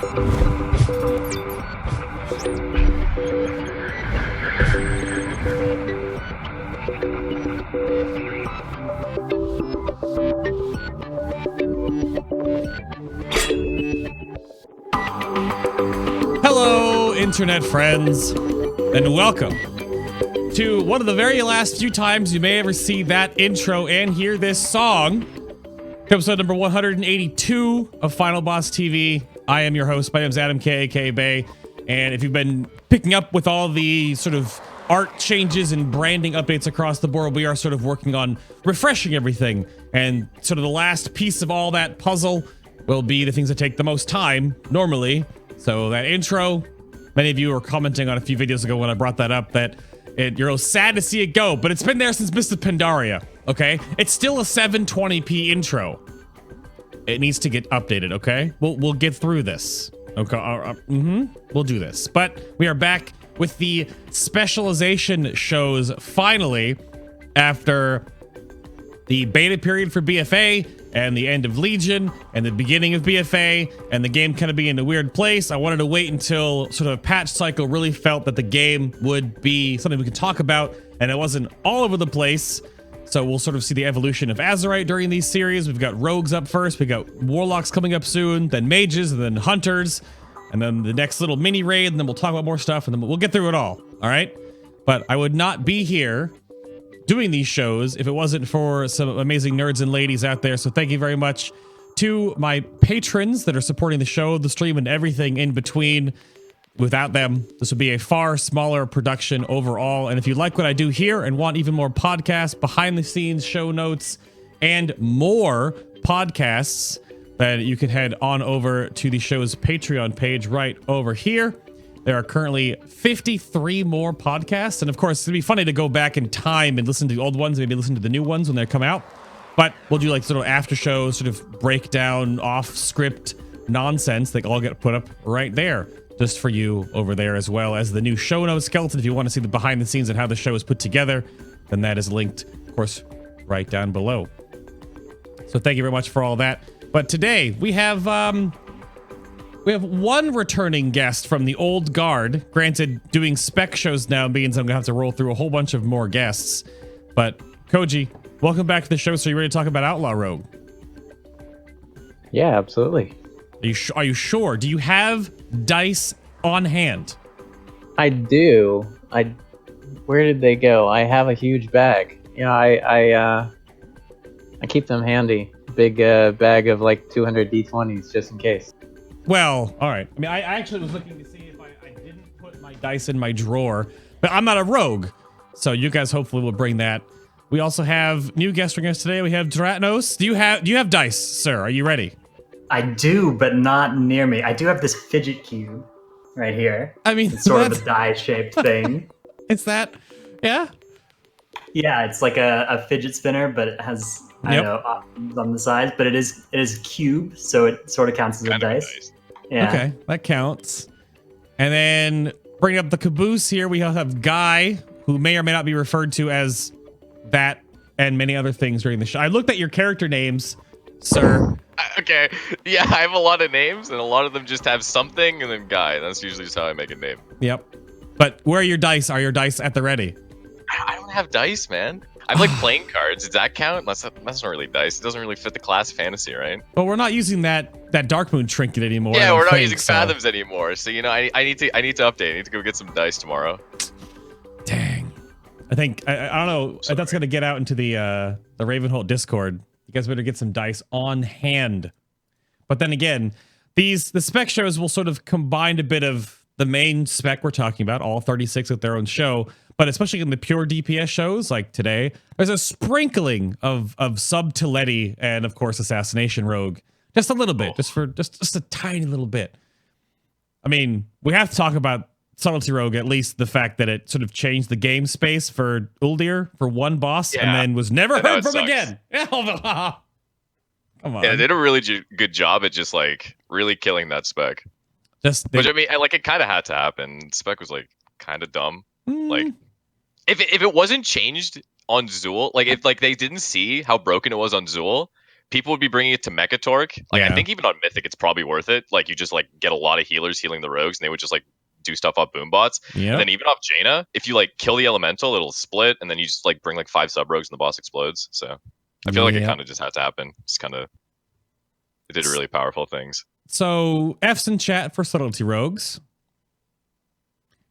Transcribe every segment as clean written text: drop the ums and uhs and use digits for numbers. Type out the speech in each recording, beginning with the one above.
Hello, internet friends, and welcome to one of the very last few times you may ever see that intro and hear this song. Episode number 182 of Final Boss TV. I am your host. My name is Adam K, aka Bay, and if you've been picking up with all the sort of art changes and branding updates across the board, we are sort of working on refreshing everything, and sort of the last piece of all that puzzle will be the things that take the most time normally. So that intro, many of you were commenting on a few videos ago when I brought that up that you're sad to see it go, but it's been there since Mists of Pandaria, okay? It's still a 720p intro. It needs to get updated, okay? We'll get through this, okay? We'll do this. But we are back with the specialization shows finally after the beta period for BFA and the end of Legion and the beginning of BFA and the game kind of being in a weird place. I wanted to wait until sort of a patch cycle really felt that the game would be something we could talk about and it wasn't all over the place. So we'll sort of see the evolution of Azeroth during these series. We've got rogues up first, we got warlocks coming up soon, then mages, and then hunters, and then the next little mini raid, and then we'll talk about more stuff, and then we'll get through it all right? But I would not be here doing these shows if it wasn't for some amazing nerds and ladies out there. So thank you very much to my patrons that are supporting the show, the stream, and everything in between. Without them, this would be a far smaller production overall. And if you like what I do here and want even more podcasts, behind the scenes, show notes, and more podcasts, then you can head on over to the show's Patreon page right over here. There are currently 53 more podcasts. And of course, it'd be funny to go back in time and listen to the old ones, maybe listen to the new ones when they come out. But we'll do like sort of after shows, sort of breakdown, off script nonsense. They all get put up right there just for you over there, as well as the new show notes skeleton. If you want to see the behind the scenes and how the show is put together, then that is linked, of course, right down below. So thank you very much for all that. But today we have one returning guest from the old guard. Granted, doing spec shows now means I'm gonna have to roll through a whole bunch of more guests. But Koji, welcome back to the show. So you ready to talk about Outlaw Rogue? Yeah, absolutely. Are you sure? Do you have dice on hand? I do. Where did they go? I have a huge bag. Yeah, I keep them handy. Big bag of like 200 d20s just in case. Well, all right. I mean, I actually was looking to see if I didn't put my dice in my drawer, but I'm not a rogue, so you guys hopefully will bring that. We also have new guest with us today. We have Dratnos. Do you have dice, sir? Are you ready? I do, but not near me. I do have this fidget cube right here. I mean, it's sort of a die-shaped thing. It's that? Yeah? Yeah, it's like a fidget spinner, but it has options on the sides. But it is a cube, so it sort of counts as a dice. Yeah. Okay, that counts. And then bring up the caboose here. We have Guy, who may or may not be referred to as that and many other things during the show. I looked at your character names, sir. Okay, yeah, I have a lot of names, and a lot of them just have something, and then Guy. That's usually just how I make a name. Yep. But where are your dice? Are your dice at the ready? I don't have dice, man. I have like playing cards. Does that count? That's not really dice. It doesn't really fit the class fantasy, right? But we're not using that Darkmoon trinket anymore. Yeah, we're not using Fathoms anymore. So you know, I need to update. I need to go get some dice tomorrow. Dang. I think I don't know. Sorry. That's gonna get out into the Ravenholt Discord. You guys better get some dice on hand. But then again, the spec shows will sort of combine a bit of the main spec we're talking about, all 36 with their own show, but especially in the pure DPS shows like today, there's a sprinkling of sub-Tilletti and of course Assassination Rogue. Just a little bit, just a tiny little bit. I mean, we have to talk about Subtlety Rogue, at least the fact that it sort of changed the game space for Uldir for one boss and then was never heard from again. Come on. Yeah, they did a really good job at just like really killing that spec. Which I mean, it kind of had to happen. Spec was like kind of dumb. Like if it wasn't changed on Zool, like if like they didn't see how broken it was on Zool, people would be bringing it to Mechatork. Like, Yeah. I think even on Mythic, it's probably worth it. Like, you just like get a lot of healers healing the rogues, and they would just like do stuff off boombots. Yep. And then even off Jaina, if you like kill the elemental, it'll split, and then you just like bring like 5 sub rogues, and the boss explodes. So I feel like it kind of just had to happen. Just kind of, it did really powerful things. So F's in chat for subtlety rogues.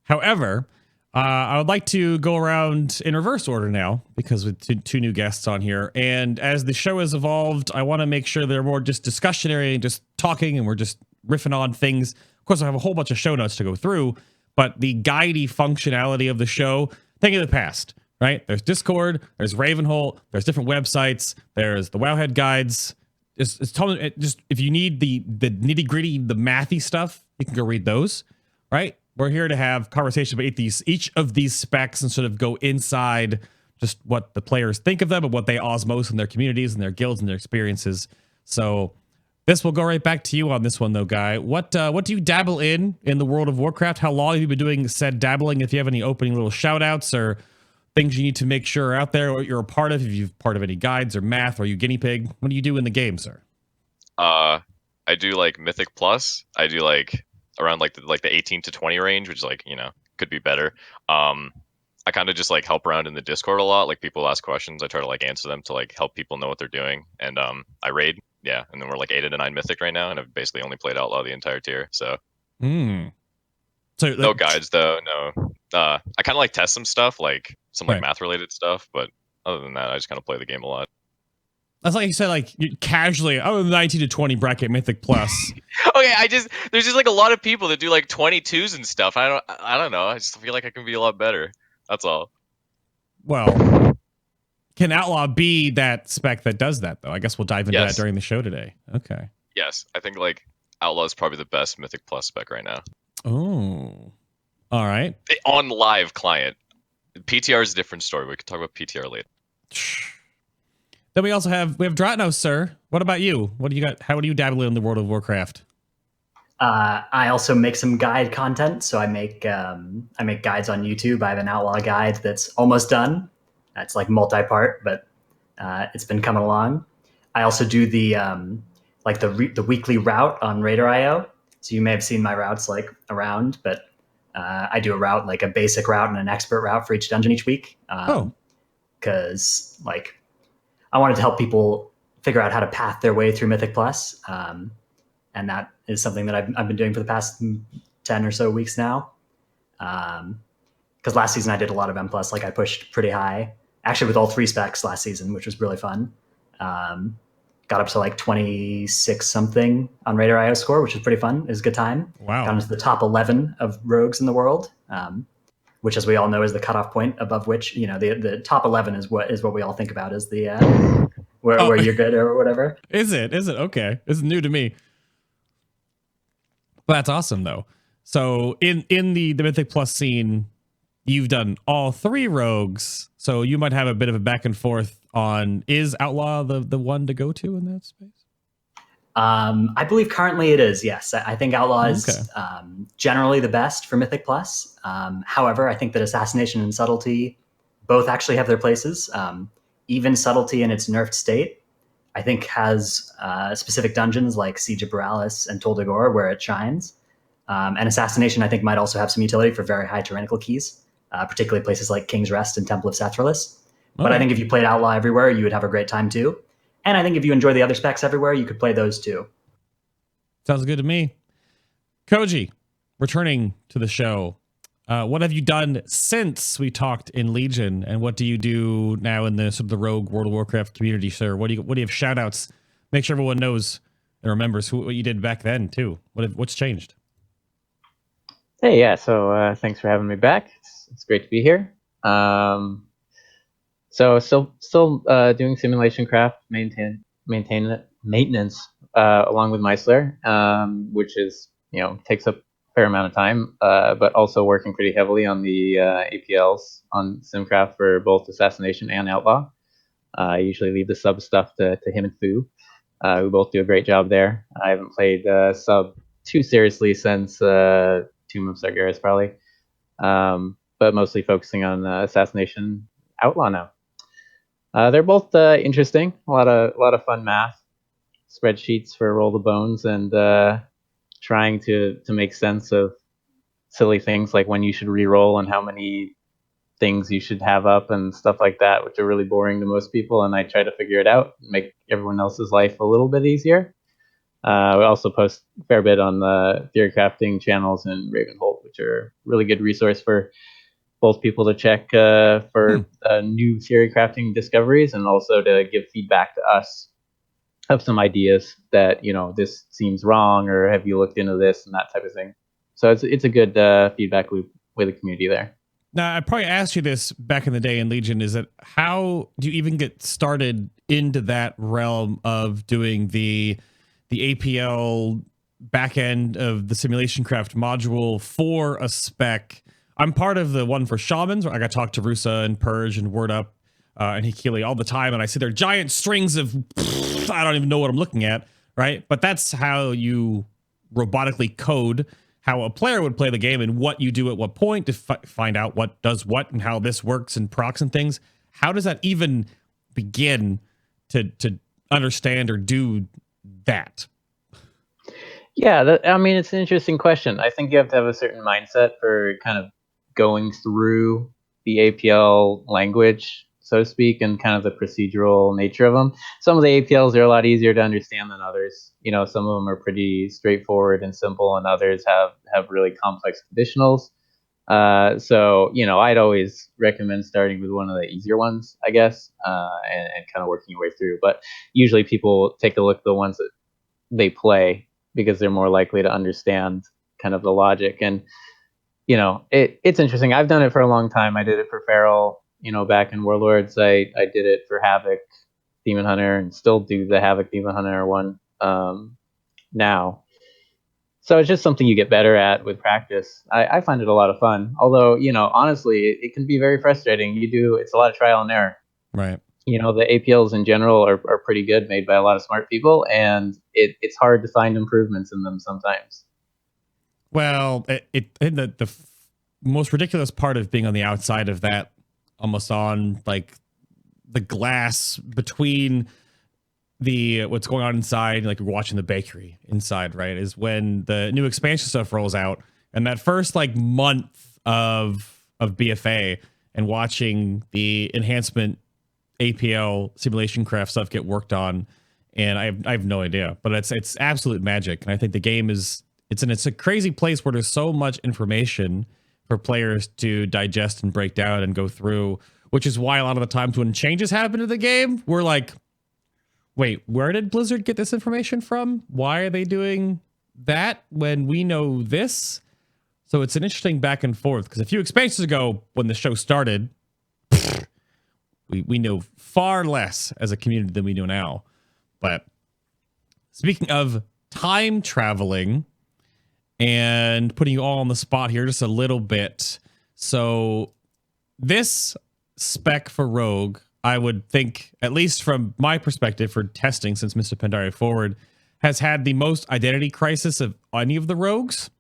However, I would like to go around in reverse order now, because with two new guests on here. And as the show has evolved, I want to make sure they're more just discussionary and just talking, and we're just riffing on things. Of course, I have a whole bunch of show notes to go through, but the guidey functionality of the show, think of the past, right? There's Discord, there's Ravenholt, there's different websites, there's the Wowhead guides. Just if you need the nitty gritty, the mathy stuff, you can go read those, right? We're here to have conversation about each of these specs and sort of go inside just what the players think of them and what they osmose in their communities and their guilds and their experiences. So this will go right back to you on this one, though, Guy. What do you dabble in the World of Warcraft? How long have you been doing said dabbling? If you have any opening little shout outs or things you need to make sure are out there, or you're a part of, if you're part of any guides or math, or you guinea pig, what do you do in the game, sir? I do like Mythic Plus. I do like around like the 18 to 20 range, which is like, you know, could be better. I kind of just like help around in the Discord a lot. Like, people ask questions, I try to like answer them to like help people know what they're doing. And I raid, yeah, and then we're like 8 to 9 Mythic right now, and I've basically only played Outlaw the entire tier. So so no guides though, no. I kind of like test some stuff, like some like math related stuff, but other than that, I just kind of play the game a lot. That's like you said, like you casually, 19 to 20 bracket Mythic Plus. Okay, there's just like a lot of people that do like 22s and stuff. I don't know. I just feel like I can be a lot better. That's all. Well, can Outlaw be that spec that does that, though? I guess we'll dive into that during the show today. Okay. Yes, I think like Outlaw is probably the best Mythic Plus spec right now. Oh, all right. On live client. PTR is a different story. We can talk about PTR later. Then we have Dratnos, sir. What about you? What do you got? How do you dabble in the World of Warcraft? I also make some guide content. So I make guides on YouTube. I have an Outlaw guide that's almost done. It's like multi-part, but it's been coming along. I also do the weekly route on Raider.io. So you may have seen my routes like around, but I do a route, like a basic route and an expert route for each dungeon each week. Because like I wanted to help people figure out how to path their way through Mythic Plus. And that is something that I've been doing for the past 10 or so weeks now. Because last season I did a lot of M+, like I pushed pretty high, actually with all 3 specs last season, which was really fun. Got up to like 26 something on Raider.io score, which was pretty fun. It was a good time. Wow. Got into the top 11 of rogues in the world, which, as we all know, is the cutoff point above which, you know, the top 11 is what we all think about as the where you're good or whatever. Is it? Okay. This is new to me. But that's awesome, though. So in the Mythic Plus scene, you've done all 3 rogues, so you might have a bit of a back and forth on, is Outlaw the one to go to in that space? I believe currently it is, yes. I think Outlaw is generally the best for Mythic Plus. However, I think that Assassination and Subtlety both actually have their places. Even Subtlety in its nerfed state, I think, has specific dungeons like Siege of Borealis and Tol Dagor where it shines. And Assassination, I think, might also have some utility for very high tyrannical keys, particularly places like King's Rest and Temple of Sathralis. But I think if you played Outlaw everywhere, you would have a great time too. And I think if you enjoy the other specs everywhere, you could play those too. Sounds good to me. Koji, returning to the show, what have you done since we talked in Legion, and what do you do now in the sort of the Rogue World of Warcraft community, sir? What do you have shout outs? Make sure everyone knows and remembers what you did back then too. What's changed? Hey, yeah. So thanks for having me back. It's great to be here. So still doing simulation craft, maintenance along with Meisler, which is, you know, takes up a fair amount of time, but also working pretty heavily on the APLs on Simcraft for both Assassination and Outlaw. I usually leave the sub stuff to him and Fu, who both do a great job there. I haven't played sub too seriously since Tomb of Sargeras probably, but mostly focusing on Assassination, Outlaw now. They're both interesting, a lot of fun math. spreadsheets for Roll the Bones and trying to make sense of silly things like when you should re-roll and how many things you should have up and stuff like that, which are really boring to most people. And I try to figure it out, make everyone else's life a little bit easier. We also post a fair bit on the theory crafting channels and Ravenhold, which are a really good resource for both people to check for new theory crafting discoveries and also to give feedback to us of some ideas that, this seems wrong or have you looked into this and that type of thing. So it's a good feedback loop with the community there. Now, I probably asked you this back in the day in Legion, is that how do you even get started into that realm of doing the APL backend of the simulation craft module for a spec? I'm part of the one for shamans, where I got to talk to Rusa and Purge and Word Up and Hikili all the time, and I see their giant strings of I don't even know what I'm looking at, right? But that's how you robotically code how a player would play the game and what you do at what point to find out what does what and how this works and procs and things. How does that even begin to understand or do that? Yeah, it's an interesting question. I think you have to have a certain mindset for kind of going through the APL language, so to speak, and kind of the procedural nature of them. Some of the APLs are a lot easier to understand than others. Some of them are pretty straightforward and simple, and others have really complex conditionals. So, I'd always recommend starting with one of the easier ones, I guess, and kind of working your way through. But usually people take a look at the ones that they play because they're more likely to understand kind of the logic. And, it's interesting. I've done it for a long time. I did it for Feral, back in Warlords. I did it for Havoc, Demon Hunter, and still do the Havoc Demon Hunter one now. So it's just something you get better at with practice. I find it a lot of fun. Although, honestly, it can be very frustrating. It's a lot of trial and error. Right. The APLs in general are pretty good, made by a lot of smart people, and it's hard to find improvements in them sometimes. Well, the most ridiculous part of being on the outside of that, almost on like the glass between what's going on inside, like you're watching the bakery inside, right, is when the new expansion stuff rolls out, and that first like month of BFA and watching the enhancement APL simulation craft stuff get worked on, and I have no idea, but it's absolute magic. And I think the game is it's a crazy place where there's so much information for players to digest and break down and go through, which is why a lot of the times when changes happen to the game, we're like, wait, where did Blizzard get this information from? Why are they doing that when we know this? So it's an interesting back and forth, because a few expansions ago when the show started, we know far less as a community than we know now. But speaking of time traveling and putting you all on the spot here just a little bit. So this spec for Rogue, I would think, at least from my perspective for testing since Mr. Pandaria Forward, has had the most identity crisis of any of the rogues.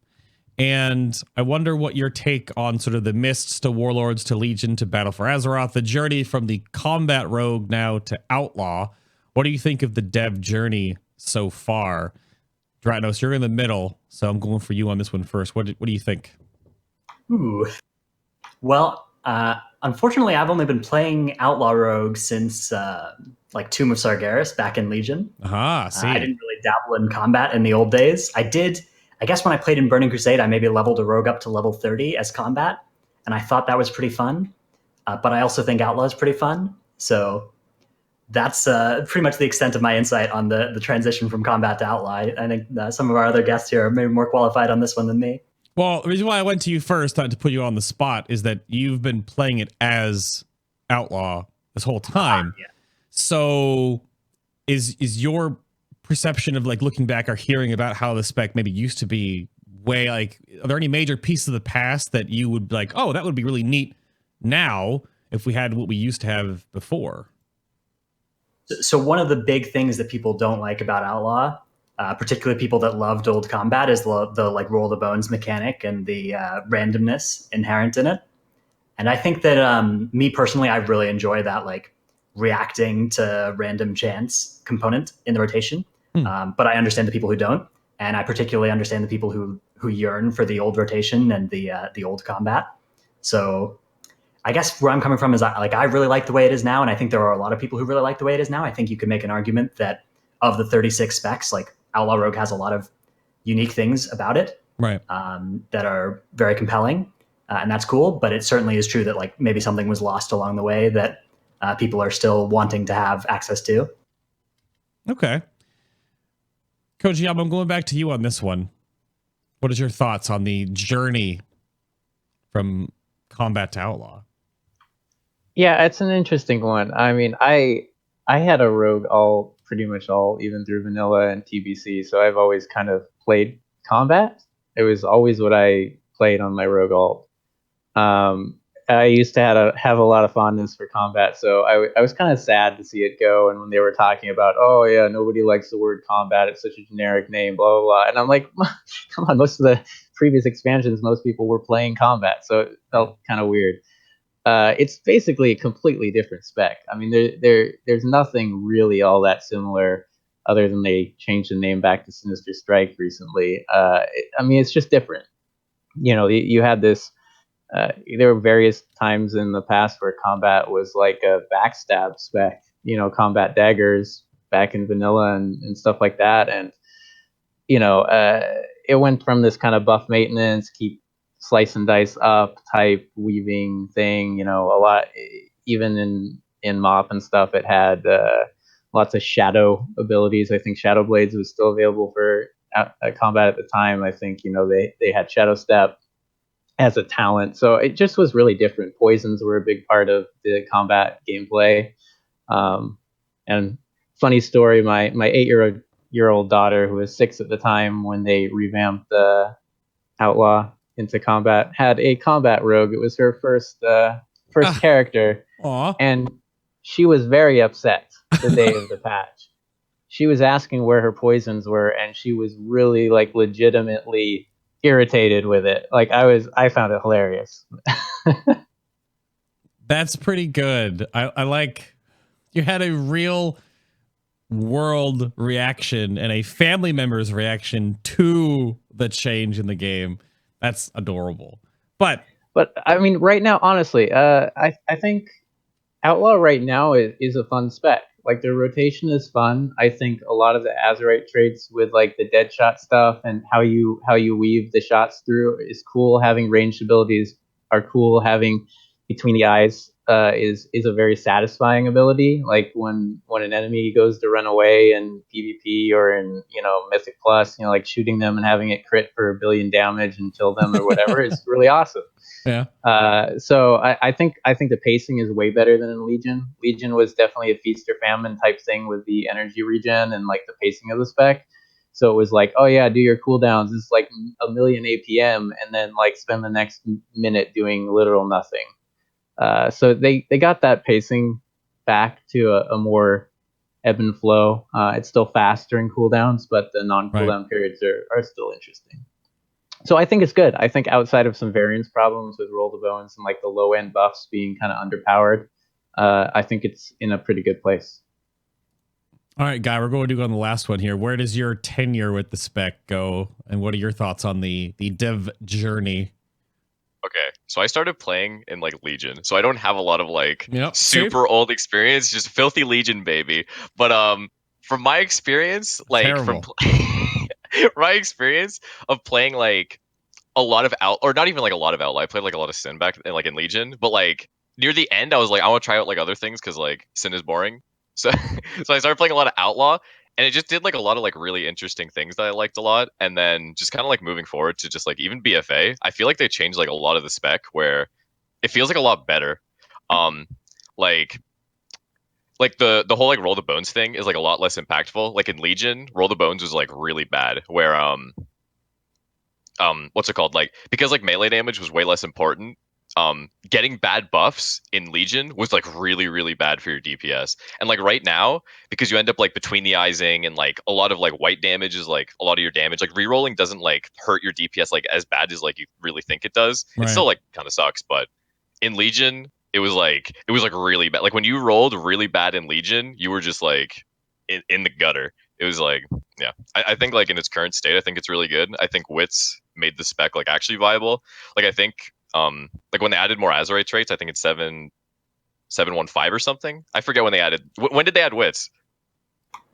And I wonder what your take on sort of the Mists to Warlords to Legion to Battle for Azeroth, the journey from the combat rogue now to Outlaw. What do you think of the dev journey so far? Dratnos, you're in the middle, so I'm going for you on this one first. What do you think? Ooh. Well, unfortunately, I've only been playing Outlaw Rogue since like Tomb of Sargeras back in Legion. See. I didn't really dabble in combat in the old days. I guess when I played in Burning Crusade, I maybe leveled a rogue up to level 30 as combat, and I thought that was pretty fun. But I also think Outlaw is pretty fun. So that's pretty much the extent of my insight on the transition from combat to Outlaw. I think some of our other guests here are maybe more qualified on this one than me. Well, the reason why I went to you first, not to put you on the spot, is that you've been playing it as Outlaw this whole time. Yeah. So is your perception of like looking back or hearing about how the spec maybe used to be way like, are there any major pieces of the past that you would be like, oh, that would be really neat now if we had what we used to have before? So one of the big things that people don't like about Outlaw, particularly people that loved old combat, is the like roll the bones mechanic and the randomness inherent in it. And I think that me personally, I really enjoy that like reacting to random chance component in the rotation. But I understand the people who don't, and I particularly understand the people who yearn for the old rotation and the old combat. So I guess where I'm coming from is I really like the way it is now, and I think there are a lot of people who really like the way it is now. I think you could make an argument that of the 36 specs, like Outlaw Rogue has a lot of unique things about it, right? That are very compelling, and that's cool. But it certainly is true that like maybe something was lost along the way that people are still wanting to have access to. Okay, Kojiyama, I'm going back to you on this one. What is your thoughts on the journey from combat to outlaw? Yeah, it's an interesting one. I mean, I had a rogue pretty much all even through vanilla and TBC, so I've always kind of played combat. It was always what I played on my rogue alt. I used to have a lot of fondness for combat, so I was kind of sad to see it go. And when they were talking about, oh yeah, nobody likes the word combat, it's such a generic name, blah blah blah, and I'm like, come on, most of the previous expansions, most people were playing combat, so it felt kind of weird. It's basically a completely different spec. I mean, there's nothing really all that similar, other than they changed the name back to Sinister Strike recently. I mean, it's just different. You know, you had this. There were various times in the past where combat was like a backstab spec. You know, combat daggers back in vanilla and stuff like that. And you know, it went from this kind of buff maintenance, keep slice and dice up type weaving thing, you know, a lot, even in mop and stuff, it had lots of shadow abilities. I think Shadow Blades was still available for combat at the time. I think, you know, they had Shadow Step as a talent, so it just was really different. Poisons were a big part of the combat gameplay. And funny story, my 8-year-old daughter, who was 6 at the time when they revamped the Outlaw into combat, had a combat rogue. It was her first character. Aw. And she was very upset the day of the patch. She was asking where her poisons were, and she was really like legitimately irritated with it. Like I found it hilarious. That's pretty good. I like you had a real world reaction and a family member's reaction to the change in the game. That's adorable. But I mean, right now, honestly, I think Outlaw right now is a fun spec. Like the rotation is fun. I think a lot of the Azeroth traits with like the dead shot stuff and how you weave the shots through is cool. Having ranged abilities are cool. Having between the eyes is a very satisfying ability. Like when an enemy goes to run away in PvP or in, you know, Mythic Plus, you know, like shooting them and having it crit for 1 billion damage and kill them or whatever is really awesome. yeah. So I think the pacing is way better than in Legion. Legion was definitely a feast or famine type thing with the energy regen and like the pacing of the spec. So it was like, oh yeah, do your cooldowns. It's like 1 million APM, and then like spend the next minute doing literal nothing. So they got that pacing back to a more ebb and flow. It's still fast during cooldowns, but the non-cooldown periods are still interesting. So I think it's good. I think outside of some variance problems with Roll the Bones and like the low end buffs being kind of underpowered, I think it's in a pretty good place. All right, Guy, we're going to go on the last one here. Where does your tenure with the spec go, and what are your thoughts on the dev journey? Okay, so I started playing in like Legion, so I don't have a lot of like super same. old experience, just filthy Legion baby. But from my experience, like Terrible. my experience of playing like a lot of or not even like a lot of Outlaw. I played like a lot of Sin back like in Legion, but like near the end, I was like, I want to try out like other things because like Sin is boring. So so I started playing a lot of Outlaw, and it just did like a lot of like really interesting things that I liked a lot. And then just kind of like moving forward to just like even BFA, I feel like they changed like a lot of the spec where it feels like a lot better. Like the whole like roll the bones thing is like a lot less impactful. Like in Legion, roll the bones was like really bad. Where what's it called? Like because like melee damage was way less important. Getting bad buffs in Legion was like really, really bad for your DPS. And like right now, because you end up like between the eyesing and like a lot of like white damage is like a lot of your damage. Like rerolling doesn't like hurt your DPS like as bad as like you really think it does. Right. It still like kind of sucks, but in Legion, it was like really bad. Like when you rolled really bad in Legion, you were just like in the gutter. it was like, yeah, I think like in its current state, I think it's really good. I think Wits made the spec like actually viable. Like I think like when they added more Azeroth traits, I think it's 715 or something. I forget when they added. When did they add Wits?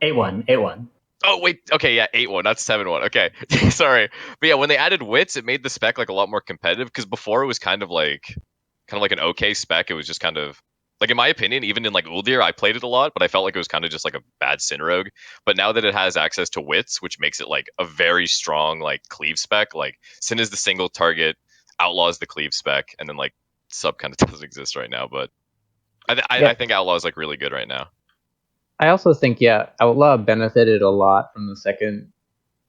8-1. Oh wait, okay, yeah, 8-1, not 7-1. Okay, sorry, but yeah, when they added Wits, it made the spec like a lot more competitive because before it was kind of like an okay spec. It was just kind of like, in my opinion, even in like Uldir, I played it a lot, but I felt like it was kind of just like a bad Sin Rogue. But now that it has access to Wits, which makes it like a very strong like cleave spec, like Sin is the single target, Outlaw is the cleave spec, and then like sub kind of doesn't exist right now. But I think Outlaw is like really good right now. I also think, yeah, Outlaw benefited a lot from the second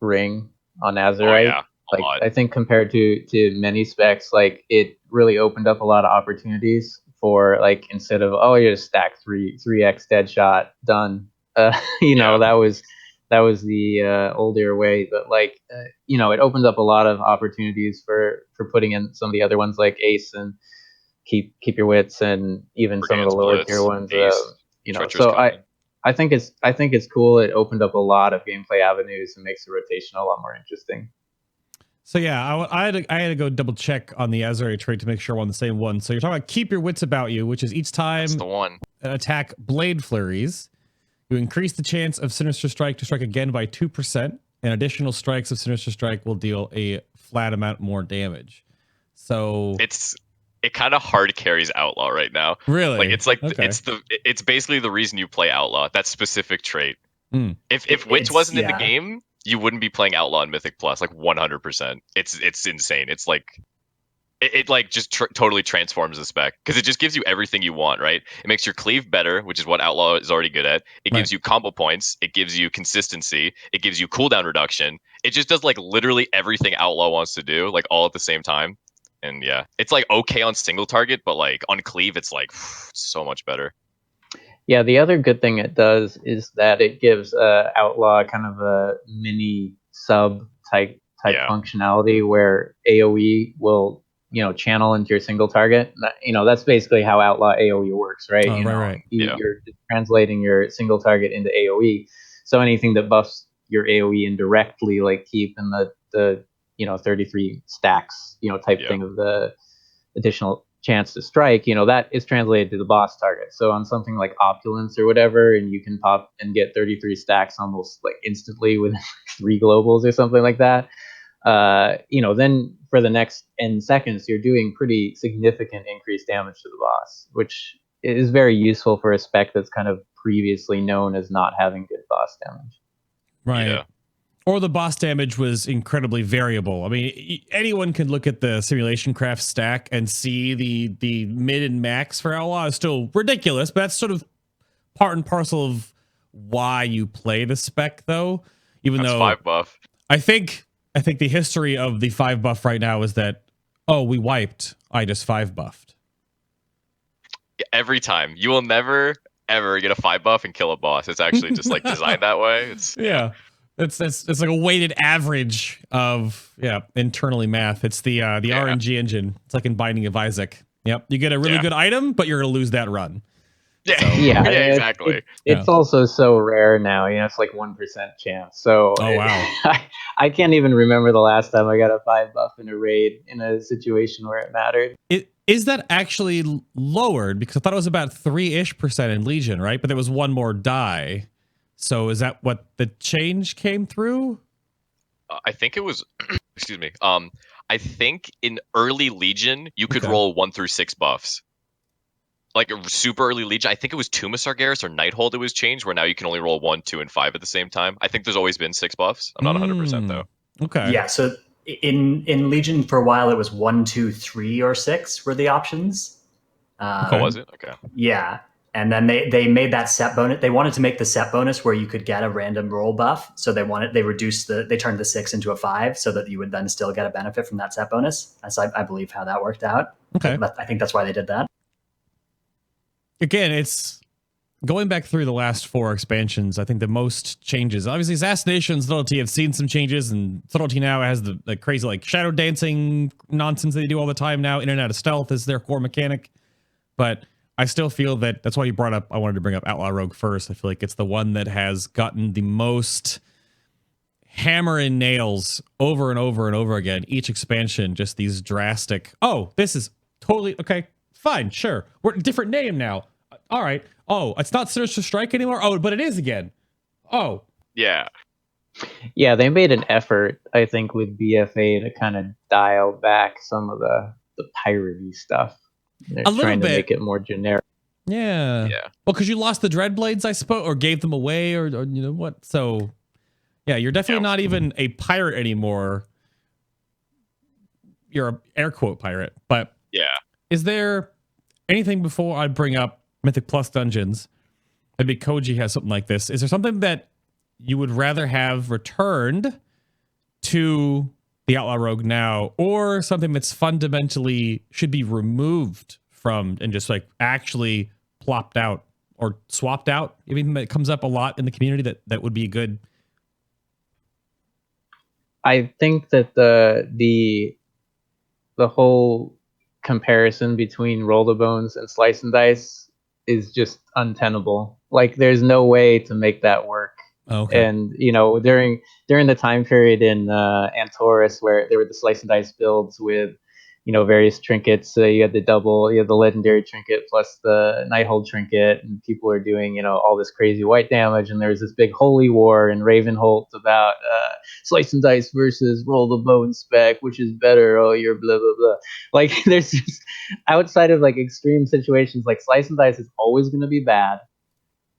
ring on Azeroth. Oh, yeah, like lot. I think compared to many specs, like it really opened up a lot of opportunities for like, instead of, oh, you just stack 3x dead shot done. That was the older way, but like it opened up a lot of opportunities for putting in some of the other ones like Ace and keep your wits, and even some of the lower tier ones. So I think it's cool. It opened up a lot of gameplay avenues and makes the rotation a lot more interesting. So yeah, I had to go double check on the Azeroth trait to make sure we're on the same one. So you're talking about keep your wits about you, which is each time That's the one. an attack blade flurries, you increase the chance of Sinister Strike to strike again by 2%, and additional strikes of Sinister Strike will deal a flat amount more damage. So it kind of hard carries Outlaw right now. Really? Like it's like Okay. it's basically the reason you play Outlaw. That specific trait. Mm. If Wits wasn't in the game, you wouldn't be playing Outlaw in Mythic Plus, like 100%. It's insane. It's like it like just totally transforms the spec because it just gives you everything you want, right? It makes your cleave better, which is what Outlaw is already good at. It gives you combo points. It gives you consistency. It gives you cooldown reduction. It just does like literally everything Outlaw wants to do, like all at the same time. And yeah, it's like okay on single target, but like on cleave, it's like so much better. Yeah, the other good thing it does is that it gives Outlaw kind of a mini sub type functionality where AoE will channel into your single target. That's basically how Outlaw AoE works, right? Right. You're translating your single target into AoE. So anything that buffs your AoE indirectly, like keep in the 33 stacks, type thing of the additional chance to strike, that is translated to the boss target. So on something like Opulence or whatever, and you can pop and get 33 stacks almost like instantly with 3 globals or something like that, then for the next N seconds, you're doing pretty significant increased damage to the boss, which is very useful for a spec that's kind of previously known as not having good boss damage. Right. Yeah. Or the boss damage was incredibly variable. I mean, anyone can look at the Simulation Craft stack and see the mid and max for Outlaw is still ridiculous, but that's sort of part and parcel of why you play the spec, though. Even that's though 5 buff. I think the history of the 5 buff right now is that, oh, we wiped, I just 5 buffed. Every time. You will never ever get a 5 buff and kill a boss. It's actually just like designed that way. Yeah. It's like a weighted average of internally math. It's the RNG engine. It's like in Binding of Isaac. Yep, you get a really good item, but you're gonna lose that run. Yeah, so, exactly. It's also so rare now. It's like 1% chance. So wow, I can't even remember the last time I got a 5 buff in a raid in a situation where it mattered. Is that actually lowered? Because I thought it was about 3% in Legion, right? But there was one more die. So is that what the change came through? I think it was, excuse me. I think in early Legion, you could roll 1 through 6 buffs. Like super early Legion, I think it was Tuma Sargeras or Nighthold it was changed, where now you can only roll 1, 2, and 5 at the same time. I think there's always been 6 buffs. I'm not 100% though. Okay. Yeah, so in Legion for a while, it was 1, 2, 3, or 6 were the options. Oh, was it? Okay. Yeah. And then they made that set bonus. They wanted to make the set bonus where you could get a random roll buff. So they turned the 6 into a 5 so that you would then still get a benefit from that set bonus. That's, I believe, how that worked out. Okay. But I think that's why they did that. Again, it's going back through the last 4 expansions. I think the most changes, obviously, Assassination and Subtlety have seen some changes, and Subtlety now has the crazy like shadow dancing nonsense they do all the time now. In and out of stealth is their core mechanic. But I still feel that's why you brought up, I wanted to bring up Outlaw Rogue first. I feel like it's the one that has gotten the most hammer and nails over and over and over again. Each expansion, just these drastic, oh, this is totally, okay, fine, sure. We're a different name now. All right. Oh, it's not Sinister Strike anymore? Oh, but it is again. Oh. Yeah. Yeah, they made an effort, I think, with BFA to kind of dial back some of the piratey stuff. They're A little trying to bit. make it more generic. Yeah. Yeah. Well, because you lost the Dreadblades, I suppose, or gave them away, or you know what? So, yeah, you're definitely not even a pirate anymore. You're a air quote pirate. But Yeah. is there anything before I bring up Mythic Plus dungeons? Maybe Koji has something like this. Is there something that you would rather have returned to the Outlaw Rogue now, or something that's fundamentally should be removed from and just like actually plopped out or swapped out? Anything that comes up a lot in the community that would be good? I think that the whole comparison between Roll the Bones and Slice and Dice is just untenable. Like, there's no way to make that work. Okay. And during the time period in Antorus where there were the Slice and Dice builds with various trinkets, so you had the legendary trinket plus the Nighthold trinket, and people are doing all this crazy white damage, and there's this big holy war in Ravenholt about Slice and Dice versus Roll the Bone spec, which is better. Oh, you're blah blah blah. Like, there's just, outside of like extreme situations, like Slice and Dice is always going to be bad.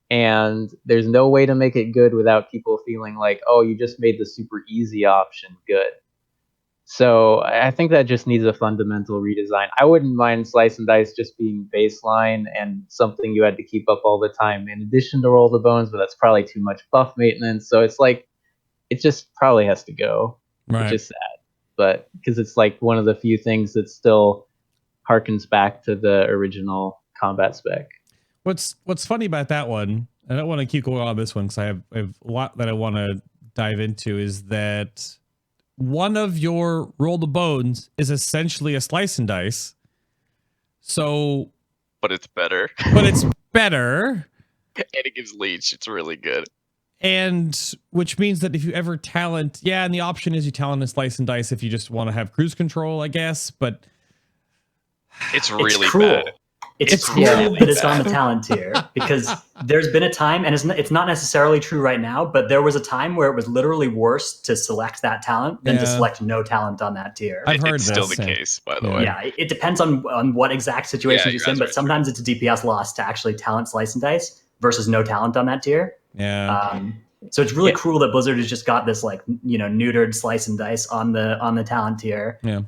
And there's no way to make it good without people feeling like, oh, you just made the super easy option good. So I think that just needs a fundamental redesign. I wouldn't mind Slice and Dice just being baseline and something you had to keep up all the time in addition to Roll the Bones, but that's probably too much buff maintenance. So it's like, it just probably has to go, Right. which is sad. But because it's like one of the few things that still harkens back to the original combat spec. What's funny about that one, I don't want to keep going on this one because I have a lot that I want to dive into, is that one of your Roll the Bones is essentially a Slice and Dice. So, But it's better. but it's better. And it gives leech. It's really good. And which means that if you ever talent, and the option is you talent a Slice and Dice if you just want to have cruise control, I guess, but It's really cruel. bad. It's cruel. cruel that it's on the talent tier, because there's been a time, and it's not necessarily true right now, but there was a time where it was literally worse to select that talent than to select no talent on that tier. I've heard It's this. still the case, by the way. Yeah, it depends on what exact situation you're in, but sometimes it's a DPS loss to actually talent Slice and Dice versus no talent on that tier. Yeah. So it's really cruel that Blizzard has just got this neutered Slice and Dice on the talent tier. Yeah.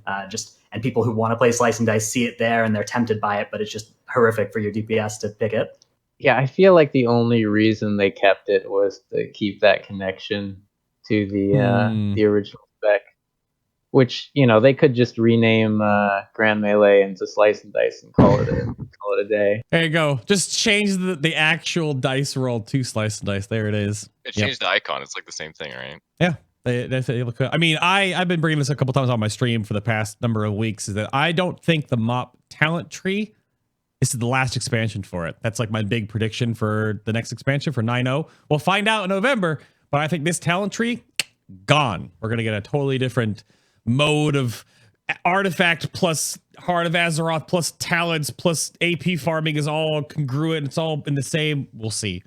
And people who want to play Slice and Dice see it there and they're tempted by it, but it's just horrific for your DPS to pick it. Yeah, I feel like the only reason they kept it was to keep that connection to the original spec, which they could just rename Grand Melee into Slice and Dice and call it a day. There you go. Just change the actual dice roll to Slice and Dice. There it is. It changed the icon. It's like the same thing, right? Yeah. They look good. I mean, I've been bringing this a couple times on my stream for the past number of weeks, is that I don't think the MOP talent tree is the last expansion for it. That's like my big prediction for the next expansion for 9.0. We'll find out in November, but I think this talent tree, gone. We're going to get a totally different mode of artifact plus Heart of Azeroth plus talents plus AP farming is all congruent. It's all in the same. We'll see.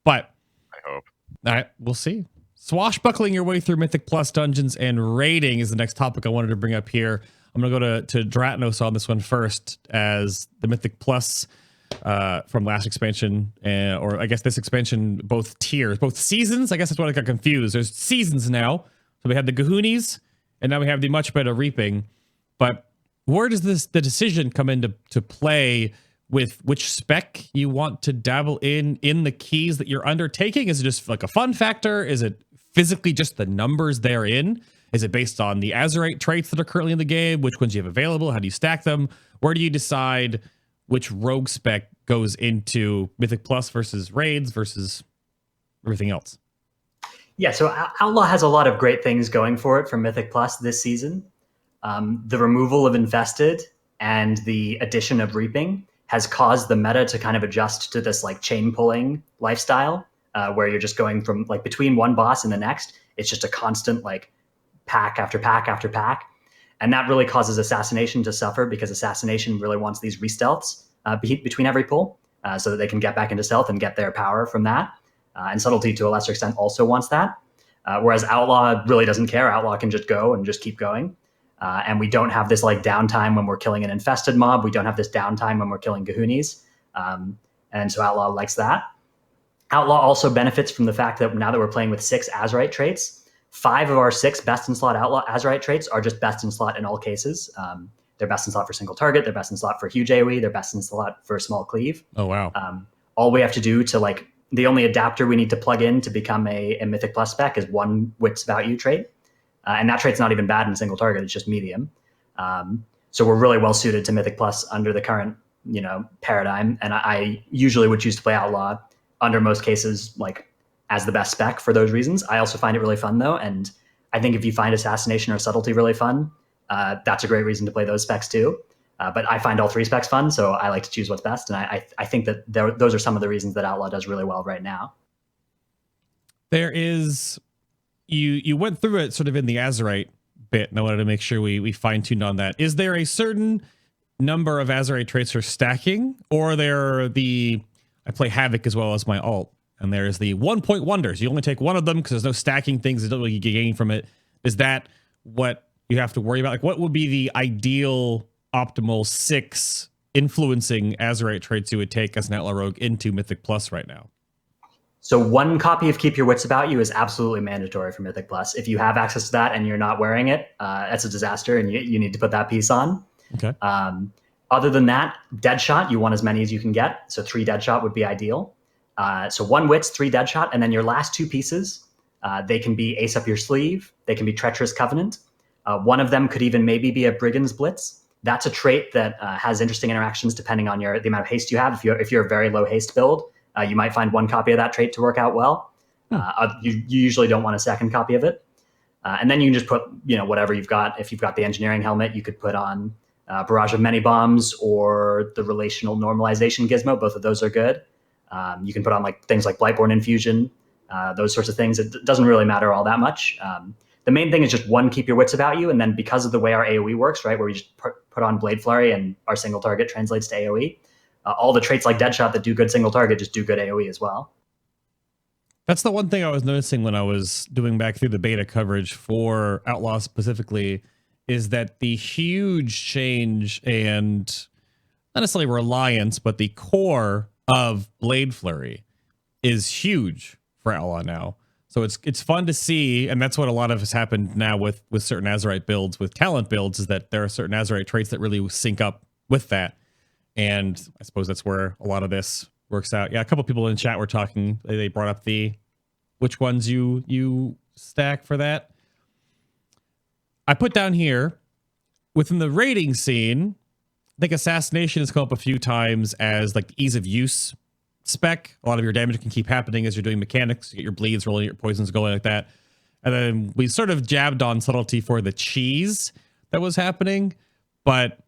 But I hope. All right, we'll see. Swashbuckling your way through Mythic Plus dungeons and raiding is the next topic I wanted to bring up here. I'm going to go to Dratnos on this one first, as the Mythic Plus from last expansion, or I guess this expansion, both tiers, both seasons. I guess that's what I got confused. There's seasons now. So we have the Gahoonies, and now we have the much better Reaping. But where does the decision come into play with which spec you want to dabble in the keys that you're undertaking? Is it just like a fun factor? Is it physically just the numbers therein? Is it based on the Azerite traits that are currently in the game? Which ones you have available? How do you stack them? Where do you decide which rogue spec goes into Mythic Plus versus raids versus everything else? Yeah, so Outlaw has a lot of great things going for it for Mythic Plus this season. The removal of Infested and the addition of Reaping has caused the meta to kind of adjust to this like chain pulling lifestyle, where you're just going from like between one boss and the next. It's just a constant like pack after pack after pack. And that really causes Assassination to suffer, because Assassination really wants these re-stealths between every pull, so that they can get back into stealth and get their power from that. And Subtlety, to a lesser extent, also wants that. Whereas Outlaw really doesn't care. Outlaw can just go and just keep going. And we don't have this like downtime when we're killing an infested mob. We don't have this downtime when we're killing Gahunis. And so Outlaw likes that. Outlaw also benefits from the fact that now that we're playing with 6 Azerite traits, 5 of our 6 best in slot Outlaw Azerite traits are just best in slot in all cases. They're best in slot for single target. They're best in slot for huge AoE. They're best in slot for small cleave. Oh, wow. All we have to do to like, the only adapter we need to plug in to become a Mythic Plus spec is 1 Wits About You trait. And that trait's not even bad in single target. It's just medium. So we're really well suited to Mythic Plus under the current, paradigm. And I usually would choose to play Outlaw under most cases, like as the best spec for those reasons. I also find it really fun though. And I think if you find Assassination or Subtlety really fun, that's a great reason to play those specs too. But I find all 3 specs fun, so I like to choose what's best. And I think that those are some of the reasons that Outlaw does really well right now. There is, you went through it sort of in the Azerite bit, and I wanted to make sure we fine-tuned on that. Is there a certain number of Azerite traits for stacking, or I play Havoc as well as my alt, and there's the 1-point wonders. You only take one of them because there's no stacking things that don't really gain from it. Is that what you have to worry about? Like, what would be the ideal optimal 6 influencing Azerite traits you would take as an Outlaw Rogue into Mythic Plus right now? So 1 copy of Keep Your Wits About You is absolutely mandatory for Mythic Plus. If you have access to that and you're not wearing it, that's a disaster, and you need to put that piece on. Okay. Other than that, Deadshot, you want as many as you can get. So 3 Deadshot would be ideal. So 1 Wits, 3 Deadshot, and then your last 2 pieces, they can be Ace Up Your Sleeve. They can be Treacherous Covenant. One of them could even maybe be a Brigand's Blitz. That's a trait that has interesting interactions depending on the amount of haste you have. If you're a very low haste build, you might find 1 copy of that trait to work out well. You usually don't want a 2nd copy of it. And then you can just put whatever you've got. If you've got the Engineering Helmet, you could put on Barrage of Many Bombs or the Relational Normalization Gizmo. Both of those are good. You can put on like things like Blightborn Infusion, those sorts of things. It doesn't really matter all that much. The main thing is just 1, Keep Your Wits About You, and then because of the way our AoE works, right, where we just put on Blade Flurry and our single target translates to AoE, all the traits like Deadshot that do good single target just do good AoE as well. That's the one thing I was noticing when I was doing back through the beta coverage for Outlaw specifically, is that the huge change and not necessarily reliance, but the core of Blade Flurry is huge for Outlaw now. So it's fun to see, and that's what a lot of has happened now with certain Azerite builds, with talent builds, is that there are certain Azerite traits that really sync up with that. And I suppose that's where a lot of this works out. Yeah, a couple people in chat were talking. They brought up which ones you stack for that. I put down here, within the raiding scene, I think Assassination has come up a few times as like the ease of use spec. A lot of your damage can keep happening as you're doing mechanics. You get your bleeds rolling, your poisons going like that. And then we sort of jabbed on Subtlety for the cheese that was happening. But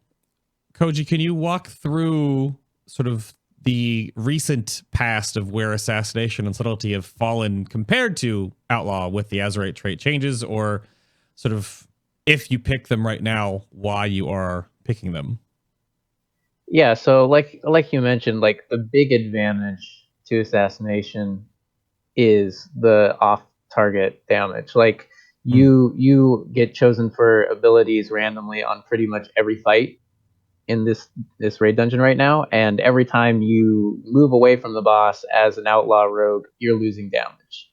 Koji, can you walk through sort of the recent past of where Assassination and Subtlety have fallen compared to Outlaw with the Azerite trait changes, or sort of if you pick them right now, why you are picking them? Yeah, so like you mentioned, like the big advantage to Assassination is the off-target damage. Like you get chosen for abilities randomly on pretty much every fight in this raid dungeon right now, and every time you move away from the boss as an Outlaw Rogue, you're losing damage,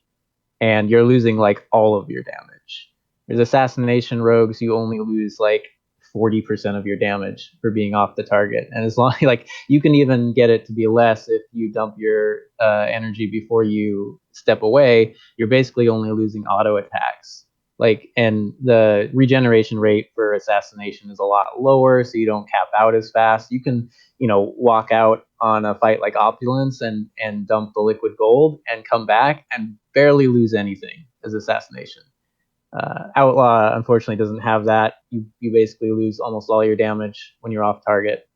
and you're losing like all of your damage. There's Assassination Rogues, you only lose like 40% of your damage for being off the target, and as long like you can even get it to be less if you dump your energy before you step away. You're basically only losing auto attacks. Like, and the regeneration rate for Assassination is a lot lower, so you don't cap out as fast. You can, walk out on a fight like Opulence and dump the liquid gold and come back and barely lose anything as Assassination. Outlaw, unfortunately, doesn't have that. You basically lose almost all your damage when you're off target.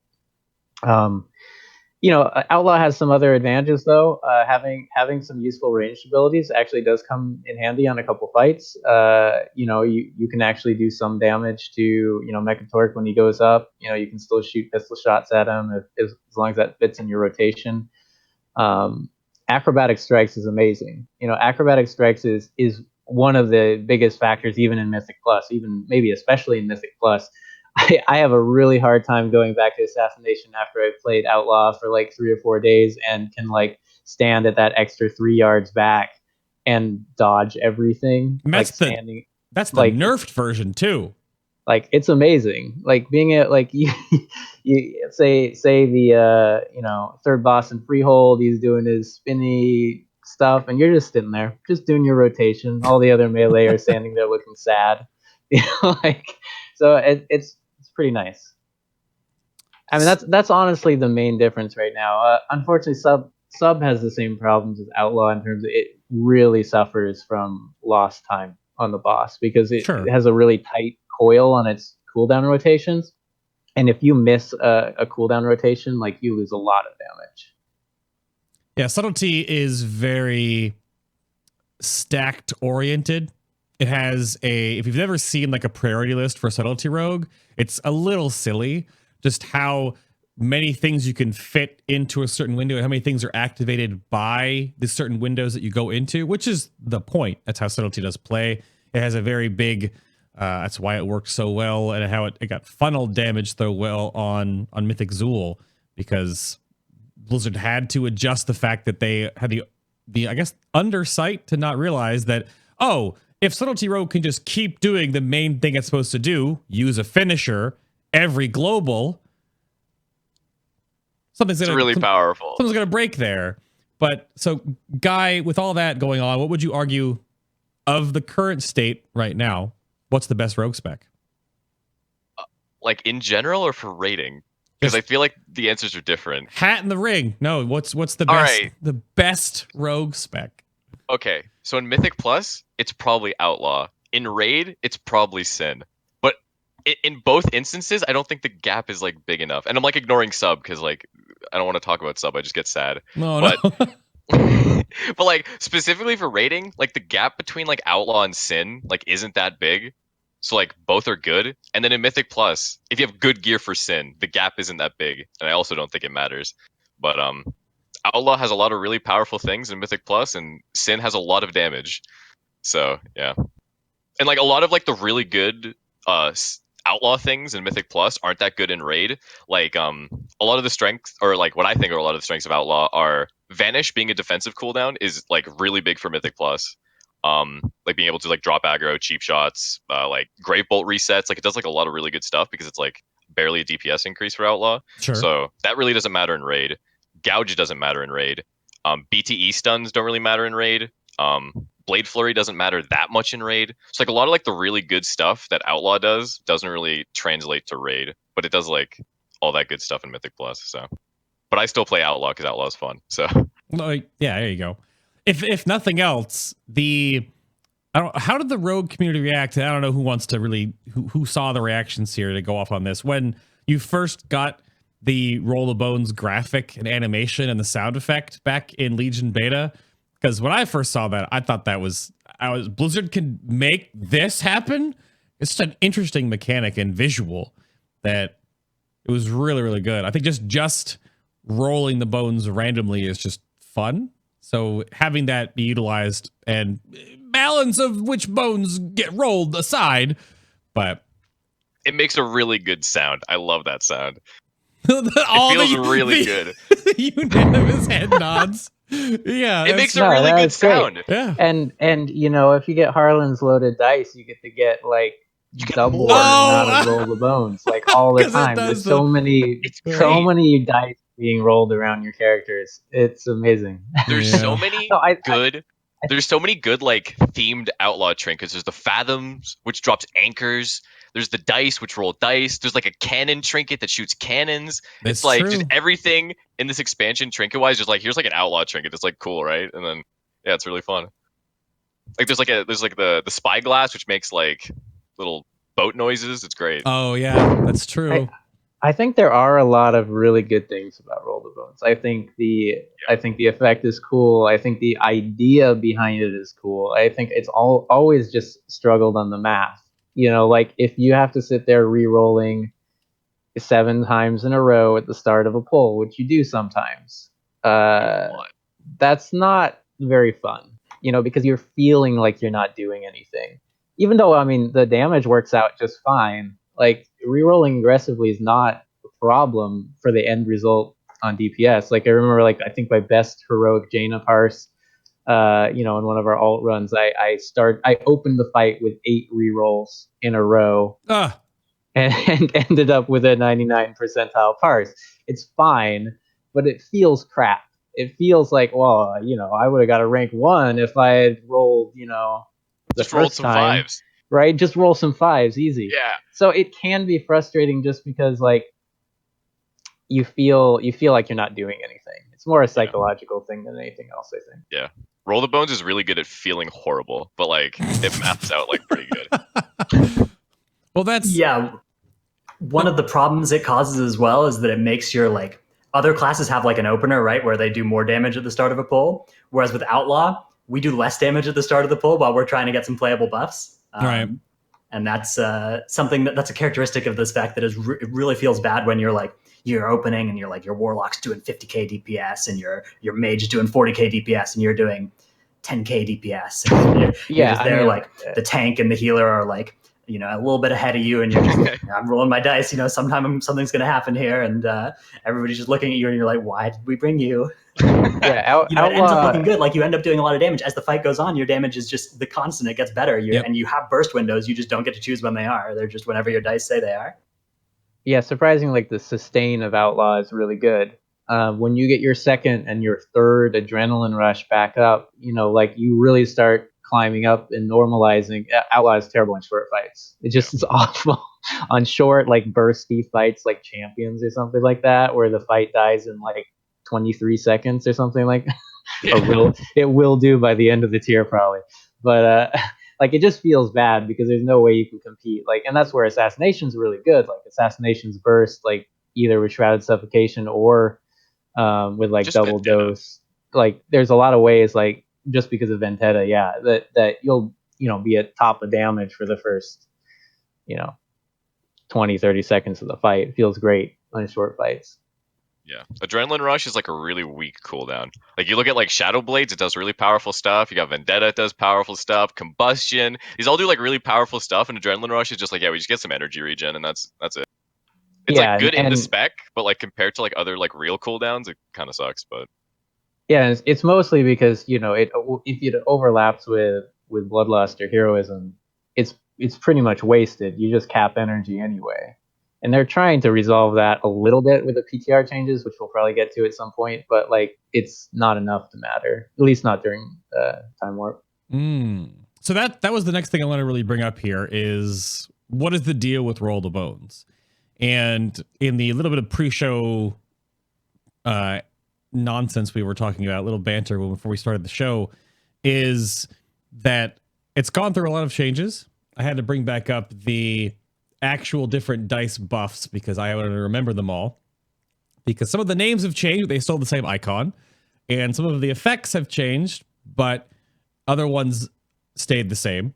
Outlaw has some other advantages though. Having some useful ranged abilities actually does come in handy on a couple fights. You can actually do some damage to Mechatork when he goes up. You can still shoot pistol shots at him as long as that fits in your rotation. Acrobatic Strikes is amazing. Acrobatic Strikes is one of the biggest factors even in Mythic Plus, even maybe especially in Mythic Plus. I have a really hard time going back to Assassination after I've played Outlaw for like 3 or 4 days and can like stand at that extra 3 yards back and dodge everything. And that's standing. That's the nerfed version too. Like it's amazing. Like being at like you say the third boss in Freehold, he's doing his spinny stuff, and you're just sitting there, just doing your rotation. All the other melee are standing there looking sad. So it's pretty nice. I mean, that's honestly the main difference right now. Unfortunately, sub has the same problems as Outlaw in terms of it really suffers from lost time on the boss because it has a really tight coil on its cooldown rotations, and if you miss a cooldown rotation, like you lose a lot of damage. Yeah, subtlety is very stacked oriented. It has if you've never seen like a priority list for subtlety rogue, it's a little silly just how many things you can fit into a certain window and how many things are activated by the certain windows that you go into, which is the point. That's how subtlety does play. It has a very big, that's why it worked so well, and how it got funnel damage so well on Mythic Zool, because Blizzard had to adjust the fact that they had the I guess undersight to not realize that, if Subtlety Rogue can just keep doing the main thing it's supposed to do, use a finisher every global, something's really powerful. Something's going to break there. But so, Guy, with all that going on, what would you argue of the current state right now? What's the best rogue spec? Like in general or for rating? Because I feel like the answers are different. Hat in the ring. No, what's the best? Right. The best rogue spec. Okay, so in Mythic Plus, it's probably Outlaw. In Raid, it's probably Sin. But in both instances, I don't think the gap is like big enough. And I'm like ignoring Sub because like I don't want to talk about Sub. I just get sad. No. But like specifically for rating, like the gap between like Outlaw and Sin like isn't that big. So like both are good. And then in Mythic Plus, if you have good gear for Sin, the gap isn't that big. And I also don't think it matters. But Outlaw has a lot of really powerful things in Mythic Plus, and Sin has a lot of damage. So yeah. And like a lot of like the really good Outlaw things in Mythic Plus aren't that good in Raid. Like a lot of the strengths, or like what I think are a lot of the strengths of Outlaw are Vanish being a defensive cooldown is like really big for Mythic Plus. Like being able to like drop aggro, cheap shots, like Grave Bolt resets, like it does like a lot of really good stuff because it's like barely a DPS increase for Outlaw. Sure. So that really doesn't matter in Raid. Gouge doesn't matter in Raid. BTE stuns don't really matter in Raid. Blade Flurry doesn't matter that much in Raid. So like a lot of like the really good stuff that Outlaw does doesn't really translate to Raid, but it does like all that good stuff in Mythic Plus. So, but I still play Outlaw because Outlaw is fun. So yeah, there you go. If nothing else, how did the Rogue community react? I don't know who wants to really who saw the reactions here to go off on this when you first got the Roll of Bones graphic and animation and the sound effect back in Legion beta. Because when I first saw that, I thought Blizzard can make this happen. It's such an interesting mechanic and visual that it was really, really good. I think just rolling the bones randomly is just fun. So having that be utilized and balance of which bones get rolled aside, but it makes a really good sound. I love that sound. It feels really good. Unanimous head nods. Yeah, it makes a really good sound. Great. Yeah, and if you get Harlan's loaded dice, you get to get like double the amount of roll the bones, like all the time. There's so many dice being rolled around your characters. It's amazing. There's so many good. There's so many good like themed Outlaw trinkets. There's the Fathoms, which drops anchors. There's the dice, which roll dice. There's like a cannon trinket that shoots cannons. It's like just everything in this expansion trinket-wise. Just like here's like an Outlaw trinket. It's like cool, right? And then yeah, it's really fun. Like there's like the spyglass, which makes like little boat noises. It's great. Oh yeah, that's true. I think there are a lot of really good things about Roll the Bones. I think the effect is cool. I think the idea behind it is cool. I think it's always just struggled on the math. Like if you have to sit there re-rolling 7 times in a row at the start of a pull, which you do sometimes, that's not very fun. Because you're feeling like you're not doing anything. Even though, I mean, the damage works out just fine. Like, rerolling aggressively is not a problem for the end result on DPS. Like, I remember, like, I think my best heroic Jaina parse, in one of our alt runs, I opened the fight with 8 rerolls in a row. And ended up with a 99 percentile parse. It's fine, but it feels crap. It feels like, well, I would have got a rank 1 if I had rolled, the just first rolled some time, 5s. right? Just roll some 5s, easy. Yeah. So it can be frustrating just because, like, you feel like you're not doing anything. It's more a psychological thing than anything else, I think. Yeah. Roll the Bones is really good at feeling horrible, but like it maps out like pretty good. Well, that's one of the problems it causes as well is that it makes your like other classes have like an opener, right, where they do more damage at the start of a pull, whereas with Outlaw we do less damage at the start of the pull while we're trying to get some playable buffs. Right. And that's something that's a characteristic of this spec that is it really feels bad when you're opening and you're like your warlock's doing 50k DPS and your mage is doing 40k DPS and you're doing 10k DPS. And you're just there, like the tank and the healer are like, a little bit ahead of you, and you're just I'm rolling my dice. Sometime something's gonna happen here, and everybody's just looking at you, and you're like, why did we bring you? Yeah, it ends up looking good. Like you end up doing a lot of damage as the fight goes on. Your damage is just the constant; it gets better. And you have burst windows. You just don't get to choose when they are. They're just whenever your dice say they are. Yeah, surprisingly, like the sustain of Outlaw is really good. When you get your second and your third adrenaline rush back up, like you really start climbing up and normalizing. Outlaw is terrible in short fights. It just is awful on short, like bursty fights, like Champions or something like that, where the fight dies in like 23 seconds or something like that. It will do by the end of the tier probably. But like it just feels bad because there's no way you can compete. Like, and that's where Assassination's really good. Like Assassination's burst, like either with Shrouded Suffocation or with like just double dose. Like there's a lot of ways, like just because of Vendetta, that you'll be at top of damage for the first 20-30 seconds of the fight. It feels great on short fights. Yeah, Adrenaline Rush is like a really weak cooldown. Like you look at like Shadow Blades, it does really powerful stuff. You got Vendetta, it does powerful stuff. Combustion, these all do like really powerful stuff. And Adrenaline Rush is just like, we just get some energy regen, and that's it. It's like good in the spec, but like compared to like other like real cooldowns, it kind of sucks. But yeah, it's mostly because if it overlaps with Bloodlust or Heroism, it's pretty much wasted. You just cap energy anyway. And they're trying to resolve that a little bit with the PTR changes, which we'll probably get to at some point. But like, it's not enough to matter, at least not during Time Warp. So that was the next thing I want to really bring up here is what is the deal with Roll the Bones? And in the little bit of pre-show nonsense we were talking about, a little banter before we started the show, is that it's gone through a lot of changes. I had to bring back up the actual different dice buffs because I wanted to remember them all, because some of the names have changed. They still have the same icon, and some of the effects have changed, but other ones stayed the same.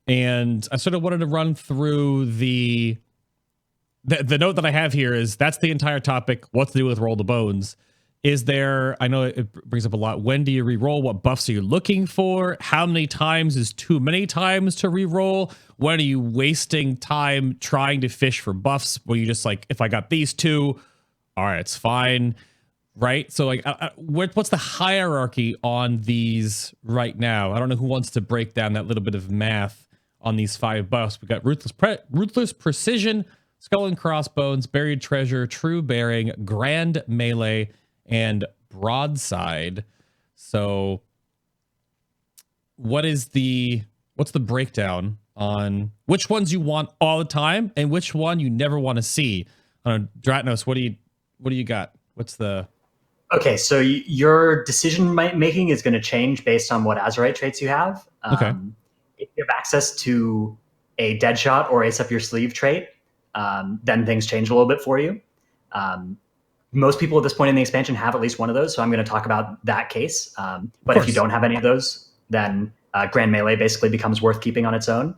And I sort of wanted to run through the note that I have here is that's the entire topic. What's to do with Roll the Bones? Is there, I know it brings up a lot. When do you reroll? What buffs are you looking for? How many times is too many times to reroll? When are you wasting time trying to fish for buffs? Where you just like, if I got these two, all right, it's fine. Right? So like, what's the hierarchy on these right now? I don't know who wants to break down that little bit of math on these 5 buffs. We got Ruthless Precision, Skull and Crossbones, Buried Treasure, True Bearing, Grand Melee, and Broadside. So what's the breakdown on which ones you want all the time and which one you never want to see? Dratnos, what do you got? What's the... Okay, so your decision making is going to change based on what Azerite traits you have. Okay. If you have access to a Deadshot or Ace Up Your Sleeve trait, then things change a little bit for you. Most people at this point in the expansion have at least one of those, so I'm going to talk about that case. But if you don't have any of those, then Grand Melee basically becomes worth keeping on its own.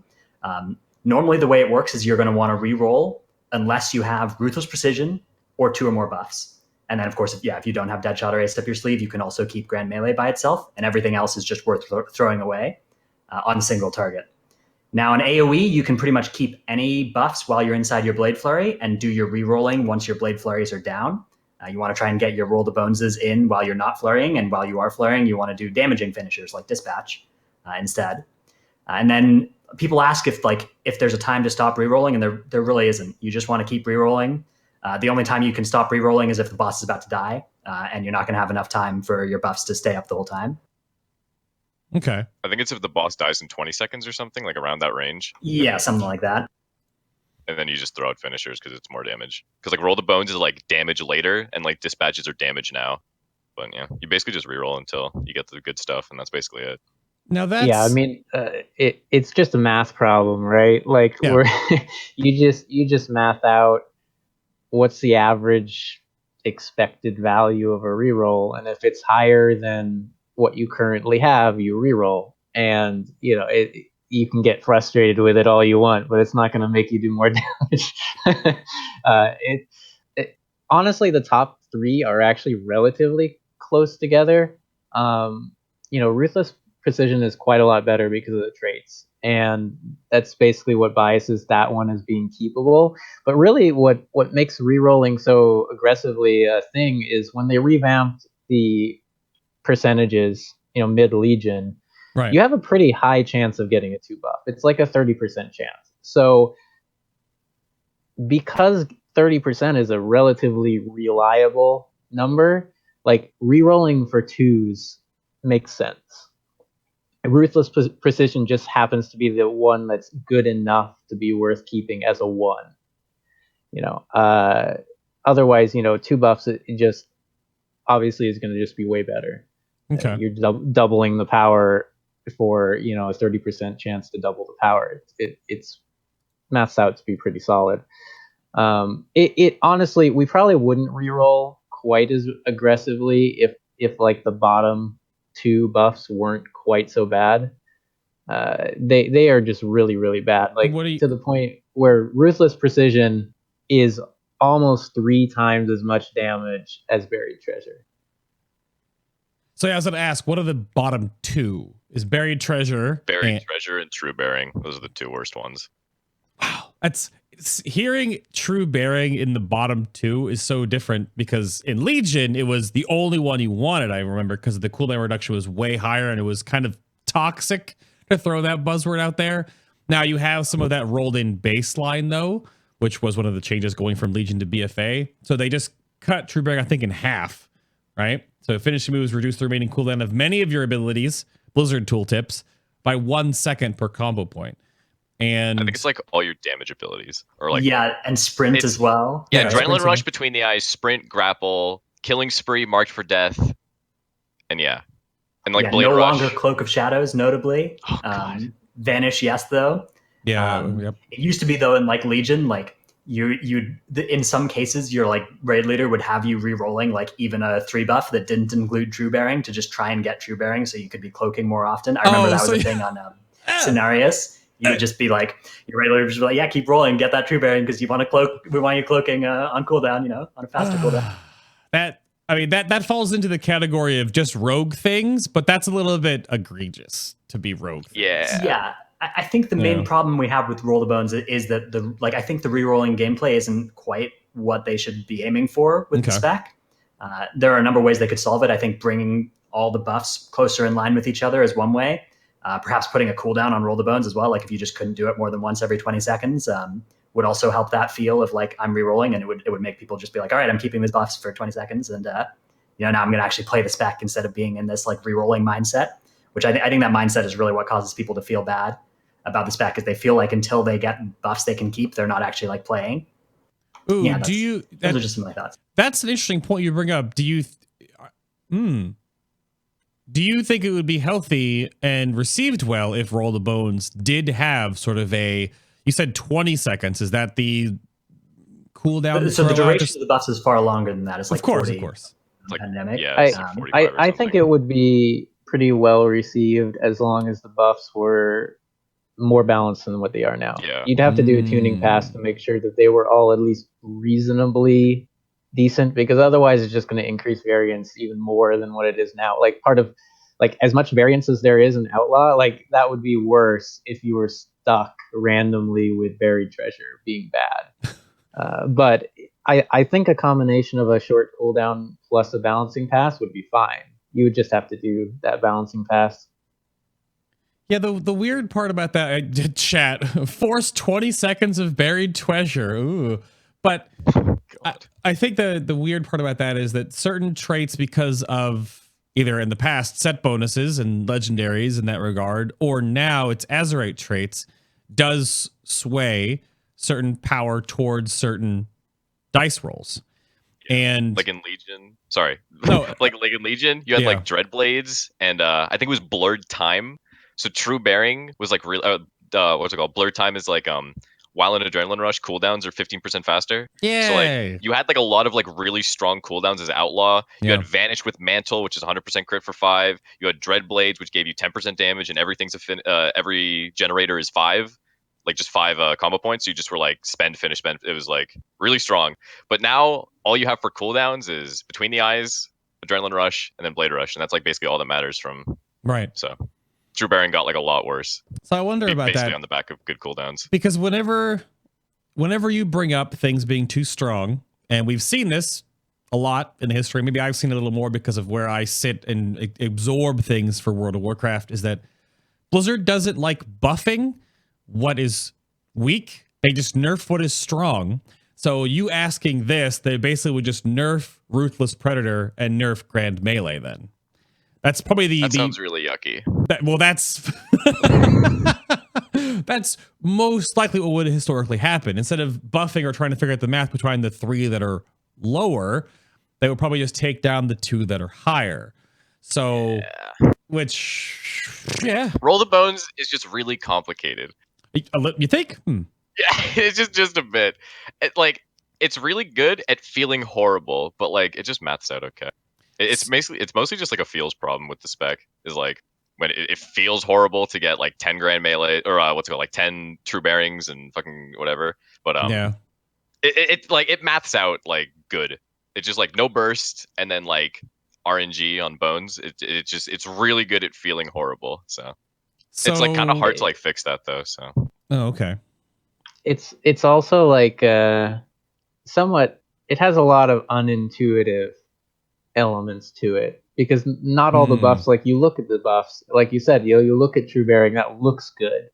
Normally, the way it works is you're going to want to re-roll unless you have Ruthless Precision or 2 or more buffs. And then, of course, if you don't have Deadshot or Ace up your sleeve, you can also keep Grand Melee by itself, and everything else is just worth throwing away on a single target. Now, in AoE, you can pretty much keep any buffs while you're inside your Blade Flurry and do your re-rolling once your Blade Flurries are down. You want to try and get your Roll the Boneses in while you're not flurrying, and while you are flurrying, you want to do damaging finishers like Dispatch instead. And then people ask if there's a time to stop re-rolling, and there really isn't. You just want to keep re-rolling. The only time you can stop re-rolling is if the boss is about to die, and you're not going to have enough time for your buffs to stay up the whole time. Okay. I think it's if the boss dies in 20 seconds or something, like around that range. Yeah, something like that. And then you just throw out finishers because it's more damage. Because like Roll the Bones is like damage later, and like Dispatches are damage now. But yeah, you basically just reroll until you get the good stuff, and that's basically it. Now that's Yeah, I mean, it's just a math problem, right? Like where you just math out what's the average expected value of a reroll, and if it's higher than what you currently have, you reroll, and you can get frustrated with it all you want, but it's not going to make you do more damage. Honestly, the top 3 are actually relatively close together. Ruthless Precision is quite a lot better because of the traits, and that's basically what biases that one as being keepable. But really, what makes rerolling so aggressively a thing is when they revamped the percentages, mid Legion, right. You have a pretty high chance of getting a 2 buff. It's like a 30% chance. So because 30% is a relatively reliable number, like rerolling for 2s makes sense. Ruthless Precision just happens to be the one that's good enough to be worth keeping as a 1. Otherwise, 2 buffs, it just obviously is going to just be way better. Okay. You're doubling the power for a 30% chance to double the power. It's maths out to be pretty solid. It honestly, we probably wouldn't reroll quite as aggressively if like the bottom 2 buffs weren't quite so bad. They are just really, really bad. Like to the point where Ruthless Precision is almost 3 times as much damage as Buried Treasure. So I was going to ask, what are the bottom 2? Is Buried Treasure? Treasure and True Bearing. Those are the 2 worst ones. Wow. Hearing True Bearing in the bottom 2 is so different, because in Legion, it was the only one you wanted, I remember, because the cooldown reduction was way higher, and it was kind of toxic to throw that buzzword out there. Now you have some of that rolled in baseline, though, which was one of the changes going from Legion to BFA. So they just cut True Bearing, I think, in half, right? So finishing moves reduce the remaining cooldown of many of your abilities, Blizzard tooltips, by 1 second per combo point. And I think it's like all your damage abilities, or like and sprint as well. Yeah, Adrenaline Rush, Between the Eyes, Sprint, Grapple, Killing Spree, Marked for Death, and like Blade no Rush. longer Cloak of Shadows, notably. Oh, God. Vanish, yes, though. Yeah. Yep. It used to be, though, in like Legion, like in some cases, your like raid leader would have you re-rolling like even a 3 buff that didn't include True Bearing to just try and get True Bearing, so you could be cloaking more often. I remember that was a thing on Cenarius. You would just be like, your raid leader would just be like, yeah, keep rolling, get that True Bearing because you want to cloak. We want you cloaking on cooldown, on a faster cooldown. That falls into the category of just rogue things, but that's a little bit egregious to be rogue things. Yeah. I think the main problem we have with Roll the Bones is that I think the re-rolling gameplay isn't quite what they should be aiming for with the spec. There are a number of ways they could solve it. I think bringing all the buffs closer in line with each other is one way. Perhaps putting a cooldown on Roll the Bones as well. Like if you just couldn't do it more than once every 20 seconds, would also help that feel of like I'm re-rolling, and it would make people just be like, all right, I'm keeping these buffs for 20 seconds, and now I'm going to actually play the spec instead of being in this like re-rolling mindset. Which I think that mindset is really what causes people to feel bad about the spec, is they feel like until they get buffs they can keep, they're not actually like playing. Ooh, those are just some of my thoughts. That's an interesting point you bring up. Do you think it would be healthy and received well if Roll the Bones did have sort of you said 20 seconds. Is that the cooldown. So the duration of the buffs is far longer than that. It's like of course, 40 of course. Like, pandemic. yeah, it's like 45 or I think something. it would be pretty well received as long as the buffs were more balanced than what they are now. Yeah. You'd have to do a tuning pass to make sure that they were all at least reasonably decent, because otherwise it's just going to increase variance even more than what it is now. Like part of like as much variance as there is in Outlaw, like that would be worse if you were stuck randomly with buried treasure being bad. But I think a combination of a short cooldown plus a balancing pass would be fine. You would just have to do that balancing pass. Yeah, the weird part about that, I did chat, force 20 seconds of buried treasure. Ooh. But I think the weird part about that is that certain traits, because of either in the past set bonuses and legendaries in that regard, or now it's Azeroth traits, does sway certain power towards certain dice rolls. And like in Legion, sorry, no, like in Legion, you had like Dread Blades, and I think it was Blurred Time. So True Bearing was like real. What's it called? Blurred Time is like while in Adrenaline Rush, cooldowns are 15% faster. Yeah. So like you had like a lot of like really strong cooldowns as Outlaw. You had Vanish with Mantle, which is 100% crit for 5. You had Dread Blades, which gave you 10% damage, and everything's every generator is 5. Like just 5 combo points. So you just were like spend, finish, spend. It was like really strong. But now all you have for cooldowns is Between the Eyes, Adrenaline Rush, and then Blade Rush, and that's like basically all that matters from. Right. So True Bearing got like a lot worse. So I wonder about basically that on the back of good cooldowns. Because whenever you bring up things being too strong, and we've seen this a lot in history, maybe I've seen it a little more because of where I sit and absorb things for World of Warcraft, is that Blizzard doesn't like buffing what is weak. They just nerf what is strong. So you asking this, they basically would just nerf Ruthless Predator and nerf Grand Melee then. That's probably that sounds really yucky. That's most likely what would historically happen. Instead of buffing or trying to figure out the math between the 3 that are lower, they would probably just take down the 2 that are higher. So, Roll the Bones is just really complicated. You think? Yeah, it's just a bit. It's really good at feeling horrible, but like it just maths out okay. It's mostly just like a feels problem with the spec. Is like when it feels horrible to get like 10 grand melee or what's it called, like 10 true bearings and fucking whatever. But it maths out like good. It's just like no burst and then like RNG on bones. It's really good at feeling horrible. So it's like kind of hard to like fix that though. So okay. It's also like somewhat. It has a lot of unintuitive elements to it, because not all the buffs, like you look at the buffs, like you said, you look at True Bearing, that looks good,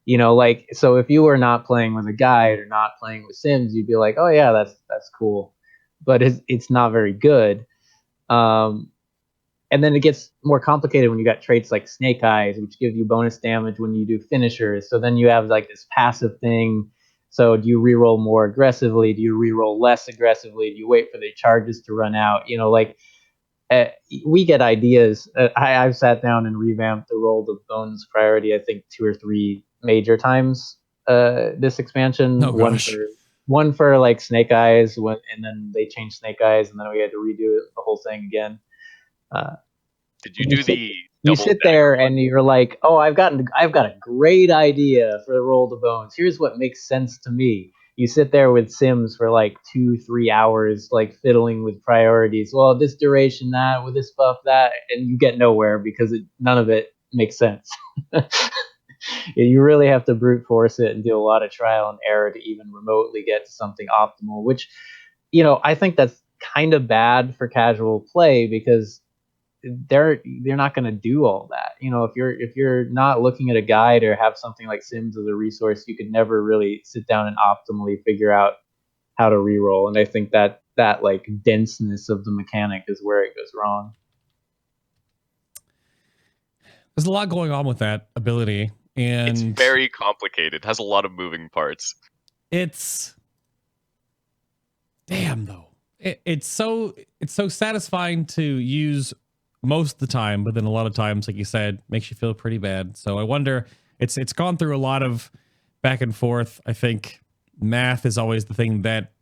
like, so if you were not playing with a guide or not playing with Sims, you'd be like, oh yeah, that's cool, but it's not very good. And then it gets more complicated when you got traits like Snake Eyes, which give you bonus damage when you do finishers. So then you have like this passive thing. So do you reroll more aggressively? Do you reroll less aggressively? Do you wait for the charges to run out? We get ideas. I've sat down and revamped the Roll the Bones priority, I think 2 or 3 major times this expansion. Oh, gosh. One for like Snake Eyes, and then they changed Snake Eyes, and then we had to redo the whole thing again. Did you do you sit there and you're like, oh, I've got a great idea for the Roll the Bones. Here's what makes sense to me. You sit there with Sims for like 2-3 hours, like fiddling with priorities. Well, this duration, that, with this buff, that, and you get nowhere because none of it makes sense. You really have to brute force it and do a lot of trial and error to even remotely get to something optimal, which, I think that's kind of bad for casual play, because they're not going to do all that. If you're not looking at a guide or have something like Sims as a resource, you could never really sit down and optimally figure out how to reroll. And I think that like denseness of the mechanic is where it goes wrong. There's a lot going on with that ability, and it's very complicated. It has a lot of moving parts. It's damn though. It's so satisfying to use most of the time, but then a lot of times, like you said, makes you feel pretty bad. So I wonder, it's gone through a lot of back and forth. I think math is always the thing that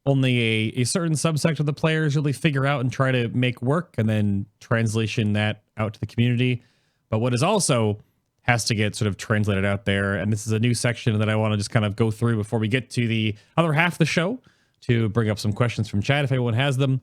only a certain subsect of the players really figure out and try to make work, and then translation that out to the community. But what is also has to get sort of translated out there, and this is a new section that I want to just kind of go through before we get to the other half of the show to bring up some questions from chat if anyone has them.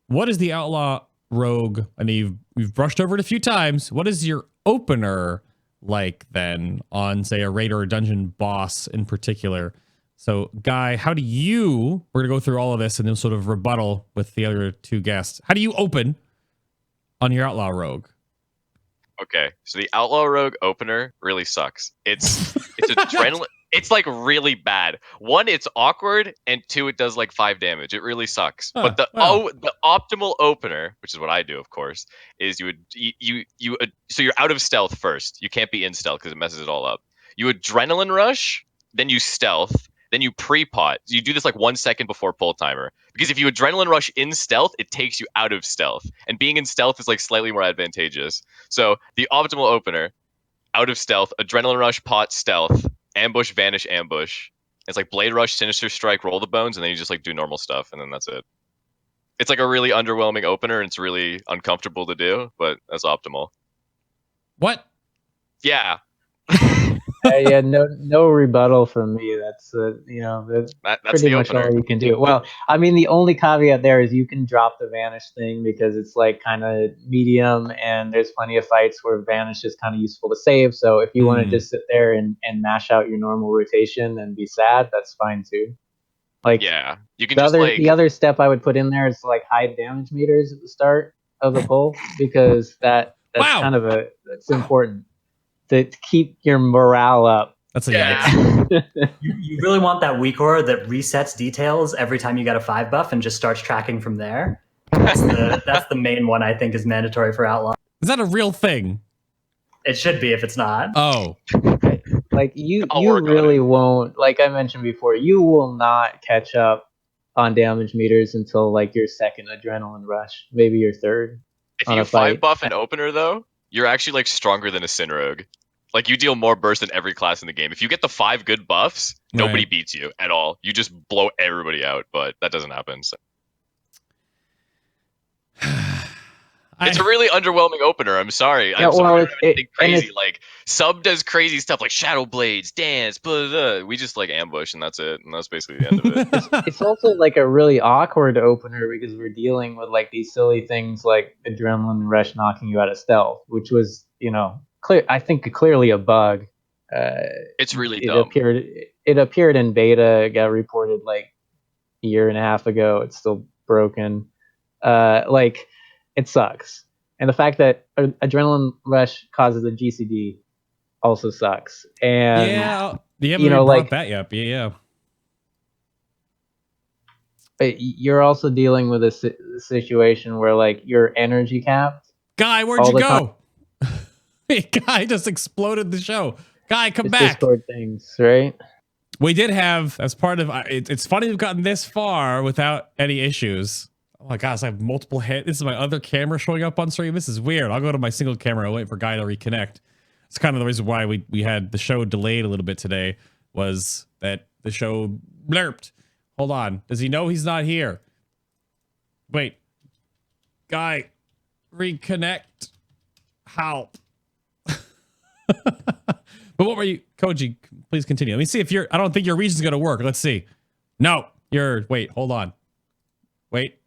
What is the Outlaw Rogue? I know you've brushed over it a few times. What is your opener like then on, say, a raid or a dungeon boss in particular? So, Guy, how do you, we're going to go through all of this and then sort of rebuttal with the other two guests. How do you open on your Outlaw Rogue? Okay, so the Outlaw Rogue opener really sucks. It's adrenaline. It's like really bad. One, it's awkward, and two, it does like 5 damage. It really sucks. But the optimal opener, which is what I do, of course, is so you're out of stealth first. You can't be in stealth because it messes it all up. You adrenaline rush, then you stealth, then you pre-pot. You do this like 1 second before pull timer. Because if you adrenaline rush in stealth, it takes you out of stealth. And being in stealth is like slightly more advantageous. So the optimal opener, out of stealth, adrenaline rush, pot, stealth, ambush, vanish, ambush. It's like blade rush, sinister strike, roll the bones, and then you just like do normal stuff, and then that's it. It's like a really underwhelming opener, and it's really uncomfortable to do, but that's optimal. What? Yeah. Yeah, no rebuttal from me. That's that's pretty much all you can do. Well, I mean, the only caveat there is you can drop the vanish thing because it's like kind of medium, and there's plenty of fights where vanish is kind of useful to save. So if you want to just sit there and mash out your normal rotation and be sad, that's fine too. Like, yeah, you can the other step I would put in there is like hide damage meters at the start of the pull, because that's kind of that's important to keep your morale up. That's you really want that weak aura that resets details every time you get a 5 buff and just starts tracking from there. That's the main one I think is mandatory for Outlaw. Is that a real thing? It should be if it's not. Oh. Like you really won't, like I mentioned before, you will not catch up on damage meters until like your second adrenaline rush, maybe your third. If you 5 buff an opener though, you're actually like stronger than a Sin Rogue. Like you deal more burst than every class in the game. If you get the 5 good buffs, nobody beats you at all. You just blow everybody out, but that doesn't happen. So. It's a really underwhelming opener. I'm sorry. Yeah, I'm sorry. Anything crazy. Like Sub does crazy stuff like Shadow Blades, dance, blah, blah, blah. We just like ambush, and that's it. And that's basically the end of it. It's also like a really awkward opener because we're dealing with like these silly things like adrenaline rush knocking you out of stealth, which was I think clearly a bug. It's really dumb. It appeared in beta. It got reported like a year and a half ago. It's still broken. It sucks. And the fact that adrenaline rush causes a GCD also sucks. And you haven't brought that up. Yeah. You're also dealing with a situation where like you're energy capped. Guy, where'd you go? Guy just exploded the show. Guy, come back. Discord things, right? We did have, as part of it's funny we've gotten this far without any issues. Oh my gosh, I have multiple heads. This is my other camera showing up on stream. This is weird. I'll go to my single camera and wait for Guy to reconnect. It's kind of the reason why we had the show delayed a little bit today, was that the show blurped. Hold on. Does he know he's not here? Wait. Guy, reconnect. Help. But what were you, Koji, please continue. Let me see if I don't think your region's going to work. Let's see. No, wait, hold on. Wait.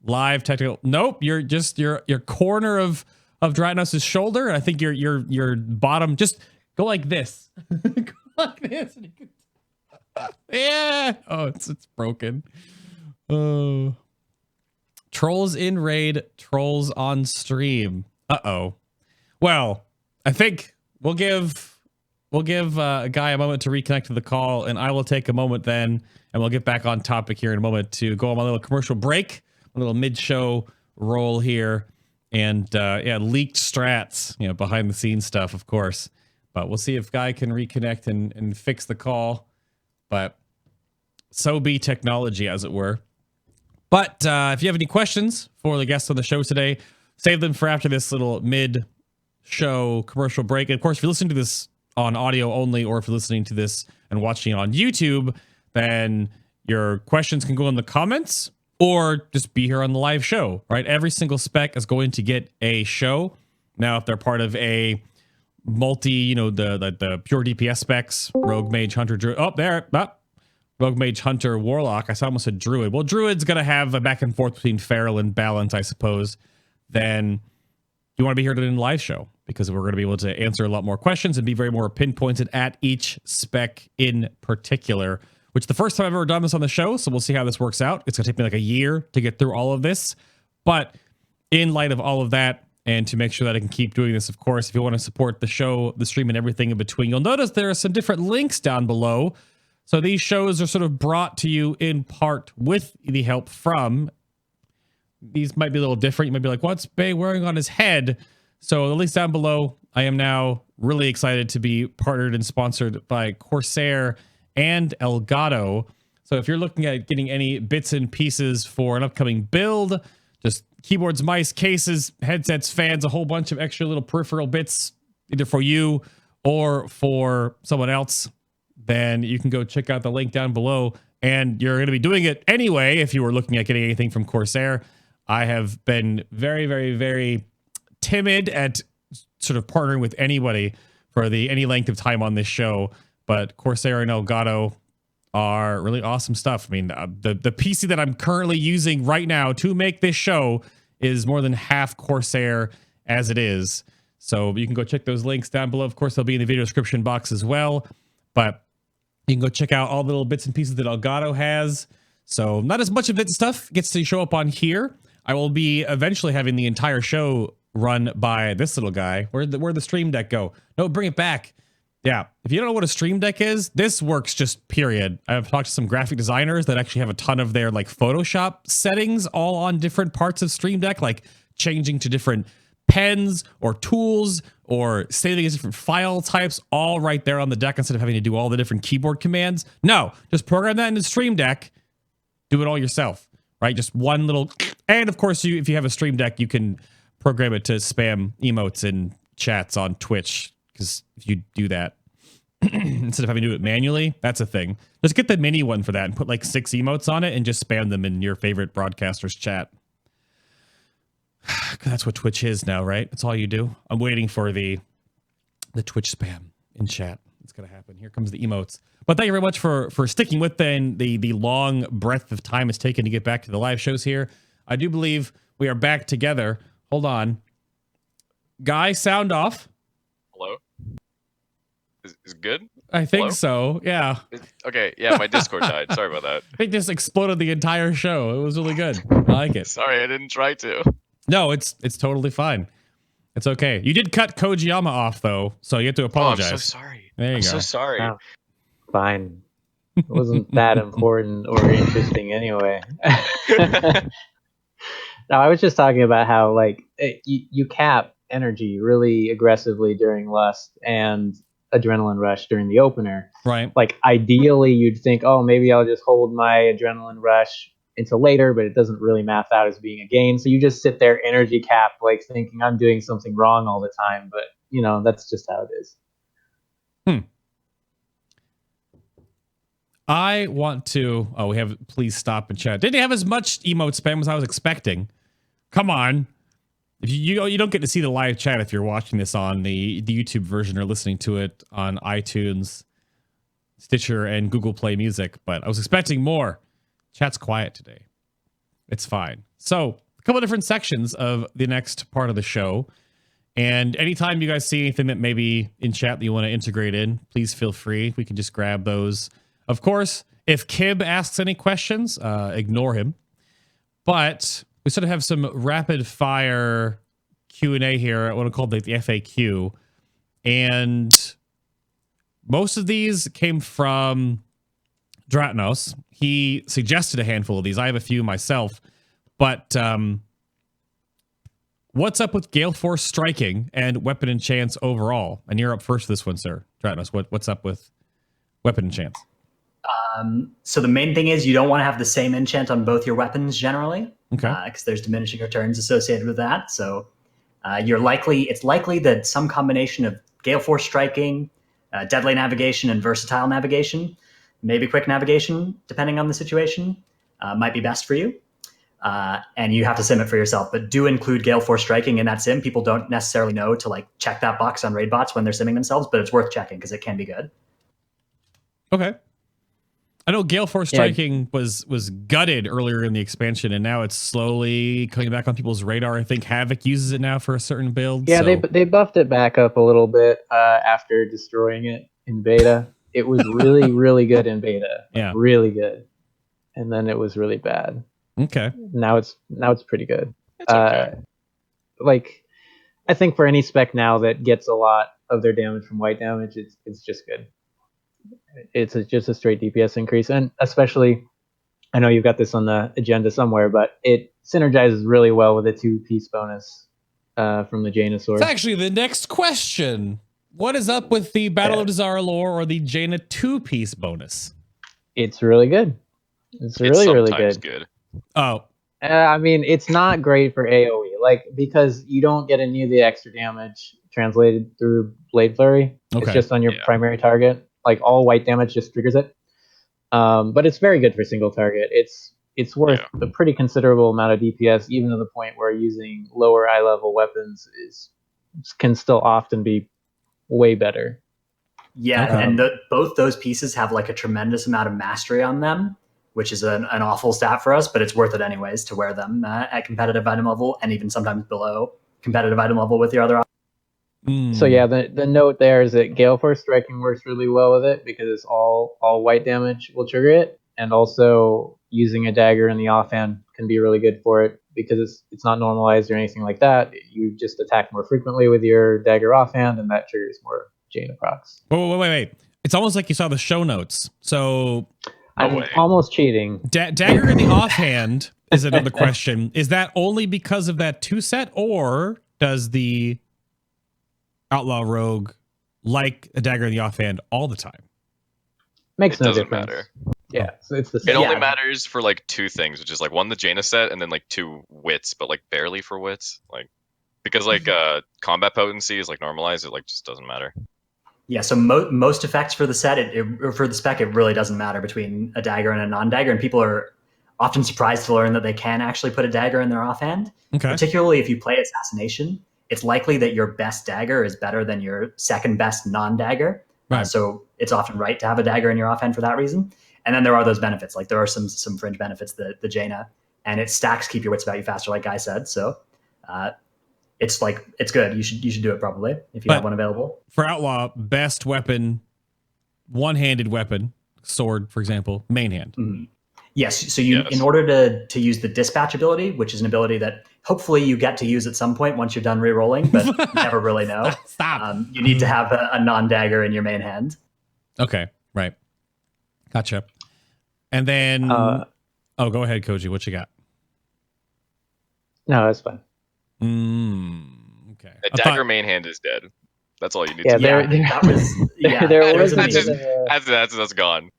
Live technical. Nope, you're just your corner of Dratnos' shoulder. I think your bottom. Just go like this. Go like this. Yeah. Oh, it's broken. Oh. Trolls in raid. Trolls on stream. Uh-oh. Well, I think we'll give a Guy a moment to reconnect to the call, and I will take a moment then, and we'll get back on topic here in a moment to go on my little commercial break. A little mid-show roll here, and leaked strats, behind the scenes stuff, of course. But we'll see if Guy can reconnect and fix the call. But so be technology, as it were. But if you have any questions for the guests on the show today, save them for after this little mid-show commercial break. And of course, if you're listening to this on audio only, or if you're listening to this and watching on YouTube, then Your questions can go in the comments or just be here on the live show, right? Every single spec is going to get a show. Now, if they're part of a multi, the pure DPS specs, Rogue, Mage, Hunter, Druid. Rogue, Mage, Hunter, Warlock. I almost said Druid. Well, Druid's going to have a back and forth between Feral and Balance, I suppose. Then you want to be here in the live show because we're going to be able to answer a lot more questions and be very more pinpointed at each spec in particular, which the first time I've ever done this on the show. So we'll see how this works out. It's going to take me like a year to get through all of this. But in light of all of that, and to make sure that I can keep doing this, of course, if you want to support the show, the stream, and everything in between, you'll notice there are some different links down below. So these shows are sort of brought to you in part with the help from. These might be a little different. You might be like, what's Bay wearing on his head? So the links down below, I am now really excited to be partnered and sponsored by Corsair and Elgato. So if you're looking at getting any bits and pieces for an upcoming build, just keyboards, mice, cases, headsets, fans, a whole bunch of extra little peripheral bits, either for you or for someone else, then you can go check out the link down below. And you're going to be doing it anyway if you were looking at getting anything from Corsair. I have been very, very, very timid at sort of partnering with anybody for any length of time on this show. But Corsair and Elgato are really awesome stuff. I mean, the PC that I'm currently using right now to make this show is more than half Corsair as it is. So you can go check those links down below. Of course, they'll be in the video description box as well. But you can go check out all the little bits and pieces that Elgato has. So not as much of that stuff gets to show up on here. I will be eventually having the entire show run by this little guy. Where'd the Stream Deck go? No, bring it back. Yeah, if you don't know what a Stream Deck is, this works just period. I've talked to some graphic designers that actually have a ton of their like Photoshop settings all on different parts of Stream Deck, like changing to different pens or tools or saving as different file types all right there on the deck instead of having to do all the different keyboard commands. No, just program that into Stream Deck. Do it all yourself, right? Just one little... And of course, if you have a Stream Deck, you can program it to spam emotes and chats on Twitch. Because if you do that, instead of having to do it manually, that's a thing. Just get the mini one for that and put like 6 emotes on it and just spam them in your favorite broadcaster's chat. That's what Twitch is now, right? That's all you do. I'm waiting for the Twitch spam in chat. It's going to happen. Here comes the emotes. But thank you very much for sticking with the long breadth of time it's taken to get back to the live shows here. I do believe we are back together. Hold on. Guy, sound off. Hello? Is good? I think Hello? So, yeah. Okay, yeah, my Discord died. Sorry about that. It just exploded the entire show. It was really good. I like it. Sorry, I didn't try to. No, it's totally fine. It's okay. You did cut Kojiyama off, though, so you have to apologize. Oh, I'm so sorry. There you I'm go. so sorry. Oh, fine. It wasn't that important or interesting anyway. No, I was just talking about how like you cap energy really aggressively during Lust and Adrenaline Rush during the opener. Right. Like ideally you'd think, oh, maybe I'll just hold my Adrenaline Rush until later, but it doesn't really math out as being a gain. So you just sit there energy cap, like thinking I'm doing something wrong all the time. But that's just how it is. I want to... Oh, we have... Please stop and chat. Didn't have as much emote spam as I was expecting. Come on. If you don't get to see the live chat if you're watching this on the YouTube version or listening to it on iTunes, Stitcher, and Google Play Music, but I was expecting more. Chat's quiet today. It's fine. So, a couple of different sections of the next part of the show. And anytime you guys see anything that maybe in chat that you want to integrate in, please feel free. We can just grab those. Of course, if Kib asks any questions, ignore him. But we sort of have some rapid fire Q&A here. I want to call it the FAQ. And most of these came from Dratnos. He suggested a handful of these. I have a few myself. But what's up with Gale Force striking and weapon enchants overall? And you're up first for this one, sir. Dratnos, what's up with weapon enchants? So the main thing is you don't want to have the same enchant on both your weapons generally. Okay. Because there's diminishing returns associated with that. So it's likely that some combination of Gale Force striking, deadly navigation, and versatile navigation maybe quick navigation, depending on the situation, might be best for you. And you have to sim it for yourself, but do include Gale Force striking in that sim. People don't necessarily know to like check that box on raid bots when they're simming themselves, but it's worth checking because it can be good. Okay. I know Gale Force striking was gutted earlier in the expansion, and now it's slowly coming back on people's radar. I think Havoc uses it now for a certain build. Yeah, so. they buffed it back up a little bit after destroying it in beta. It was really, really good in beta. Yeah. Really good. And then it was really bad. Okay. Now it's pretty good. It's okay. Like, I think for any spec now that gets a lot of their damage from white damage, it's just good. It's just a straight DPS increase, and especially, I know you've got this on the agenda somewhere, but it synergizes really well with a 2-piece bonus from the Jaina sword. It's actually the next question. What is up with the Battle of Dazara lore or the Jaina 2-piece bonus? It's really good. It's really good. Oh. I mean, it's not great for AoE, like, because you don't get any of the extra damage translated through Blade Flurry. Okay. It's just on your primary target. Like, all white damage just triggers it. But it's very good for single target. It's worth a pretty considerable amount of DPS, even to the point where using lower eye level weapons can still often be way better. Yeah, and both those pieces have like a tremendous amount of mastery on them, which is an awful stat for us, but it's worth it anyways to wear them at competitive item level and even sometimes below competitive item level with your other. So yeah, the note there is that Gale Force striking works really well with it because it's all white damage will trigger it, and also using a dagger in the offhand can be really good for it because it's not normalized or anything like that. You just attack more frequently with your dagger offhand, and that triggers more Jaina procs. Wait. It's almost like you saw the show notes. So I'm almost cheating. Dagger in the offhand is another question. Is that only because of that 2 set, or does the Outlaw Rogue like a dagger in the offhand all the time? Makes no difference. Matter. Yeah, so it's the same. It only matters for like 2 things, which is like 1, the Jaina set, and then like 2 wits, but like barely for wits, like because like combat potency is like normalized. It like just doesn't matter. Yeah, so most effects for the set, for the spec, it really doesn't matter between a dagger and a non-dagger, and people are often surprised to learn that they can actually put a dagger in their offhand. Okay. Particularly if you play Assassination, it's likely that your best dagger is better than your second best non-dagger. Right. So it's often right to have a dagger in your offhand for that reason. And then there are those benefits, like there are some fringe benefits, the Jaina, and it stacks keep your wits about you faster, like Guy said. So it's good. You should do it probably if you have one available. For Outlaw, best weapon, one-handed weapon, sword, for example, main hand. Mm-hmm. Yes. So in order to use the dispatch ability, which is an ability that hopefully you get to use at some point once you're done re-rolling, but you never really know. Stop. You need to have a non-dagger in your main hand. Okay. Right. Gotcha. And then, go ahead, Koji. What you got? No, that's fine. Okay. A dagger main hand is dead. That's all you need to know. That's gone.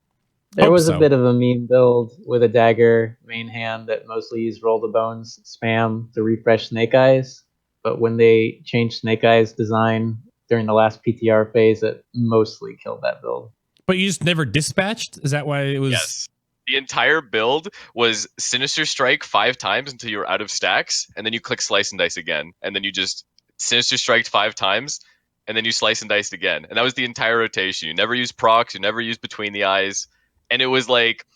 There was a bit of a meme build with a dagger main hand that mostly used roll the bones spam to refresh Snake Eyes, but when they changed Snake Eyes design during the last PTR phase, it mostly killed that build. But you just never dispatched? Is that why it was? Yes. The entire build was Sinister Strike 5 times until you were out of stacks, and then you click Slice and Dice again, and then you just Sinister Striked 5 times, and then you Slice and Diced again. And that was the entire rotation. You never used procs, you never used Between the Eyes. And it was like,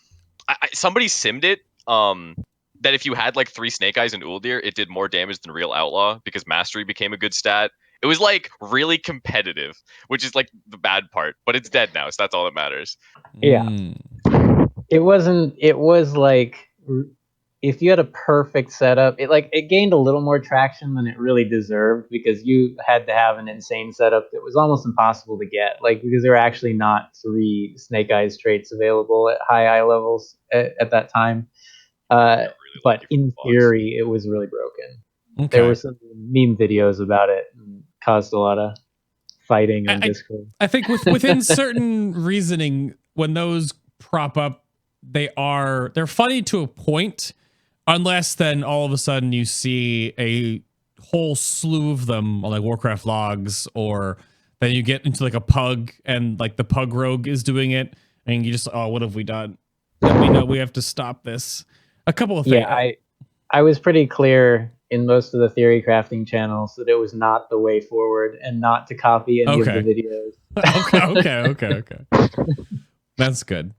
somebody simmed it, that if you had like 3 Snake Eyes and Uldir, it did more damage than Real Outlaw, because Mastery became a good stat. It was like really competitive, which is like the bad part, but it's dead now, so that's all that matters. Yeah. It was like, if you had a perfect setup, it gained a little more traction than it really deserved, because you had to have an insane setup that was almost impossible to get, because there were actually not 3 Snake Eyes traits available at high eye levels at that time. But in theory, it was really broken. Okay. There were some meme videos about it and caused a lot of fighting on Discord. I think within certain reasoning, when those prop up, they're funny to a point, unless then all of a sudden you see a whole slew of them on like Warcraft logs, or then you get into like a pug and like the pug rogue is doing it, and you just, oh, what have we done? Let me know we have to stop this. A couple of things. Yeah, I was pretty clear in most of the theory crafting channels that it was not the way forward and not to copy any of the videos. Okay. That's good.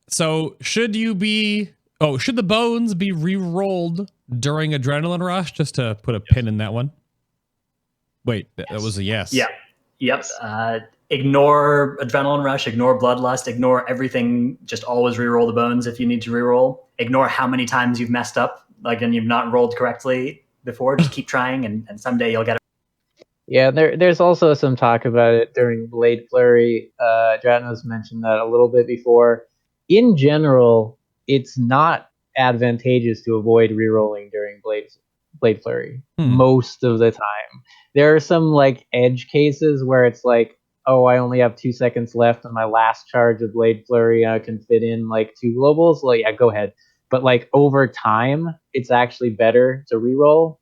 So should the bones be re-rolled during Adrenaline Rush? Just to put a pin in that one. Wait, that was a yes. Yeah. Yep. Ignore Adrenaline Rush, ignore Bloodlust, ignore everything. Just always re-roll the bones if you need to re-roll. Ignore how many times you've messed up, like, and you've not rolled correctly before. Just keep trying, and someday you'll get it. Yeah, there's also some talk about it during Blade Flurry. Dratnos mentioned that a little bit before. In general, it's not advantageous to avoid re-rolling during Blade Flurry most of the time. There are some like edge cases where it's like, oh, I only have 2 seconds left on my last charge of Blade Flurry. I can fit in like 2 globals. Well, yeah, go ahead. But like over time, it's actually better to re-roll.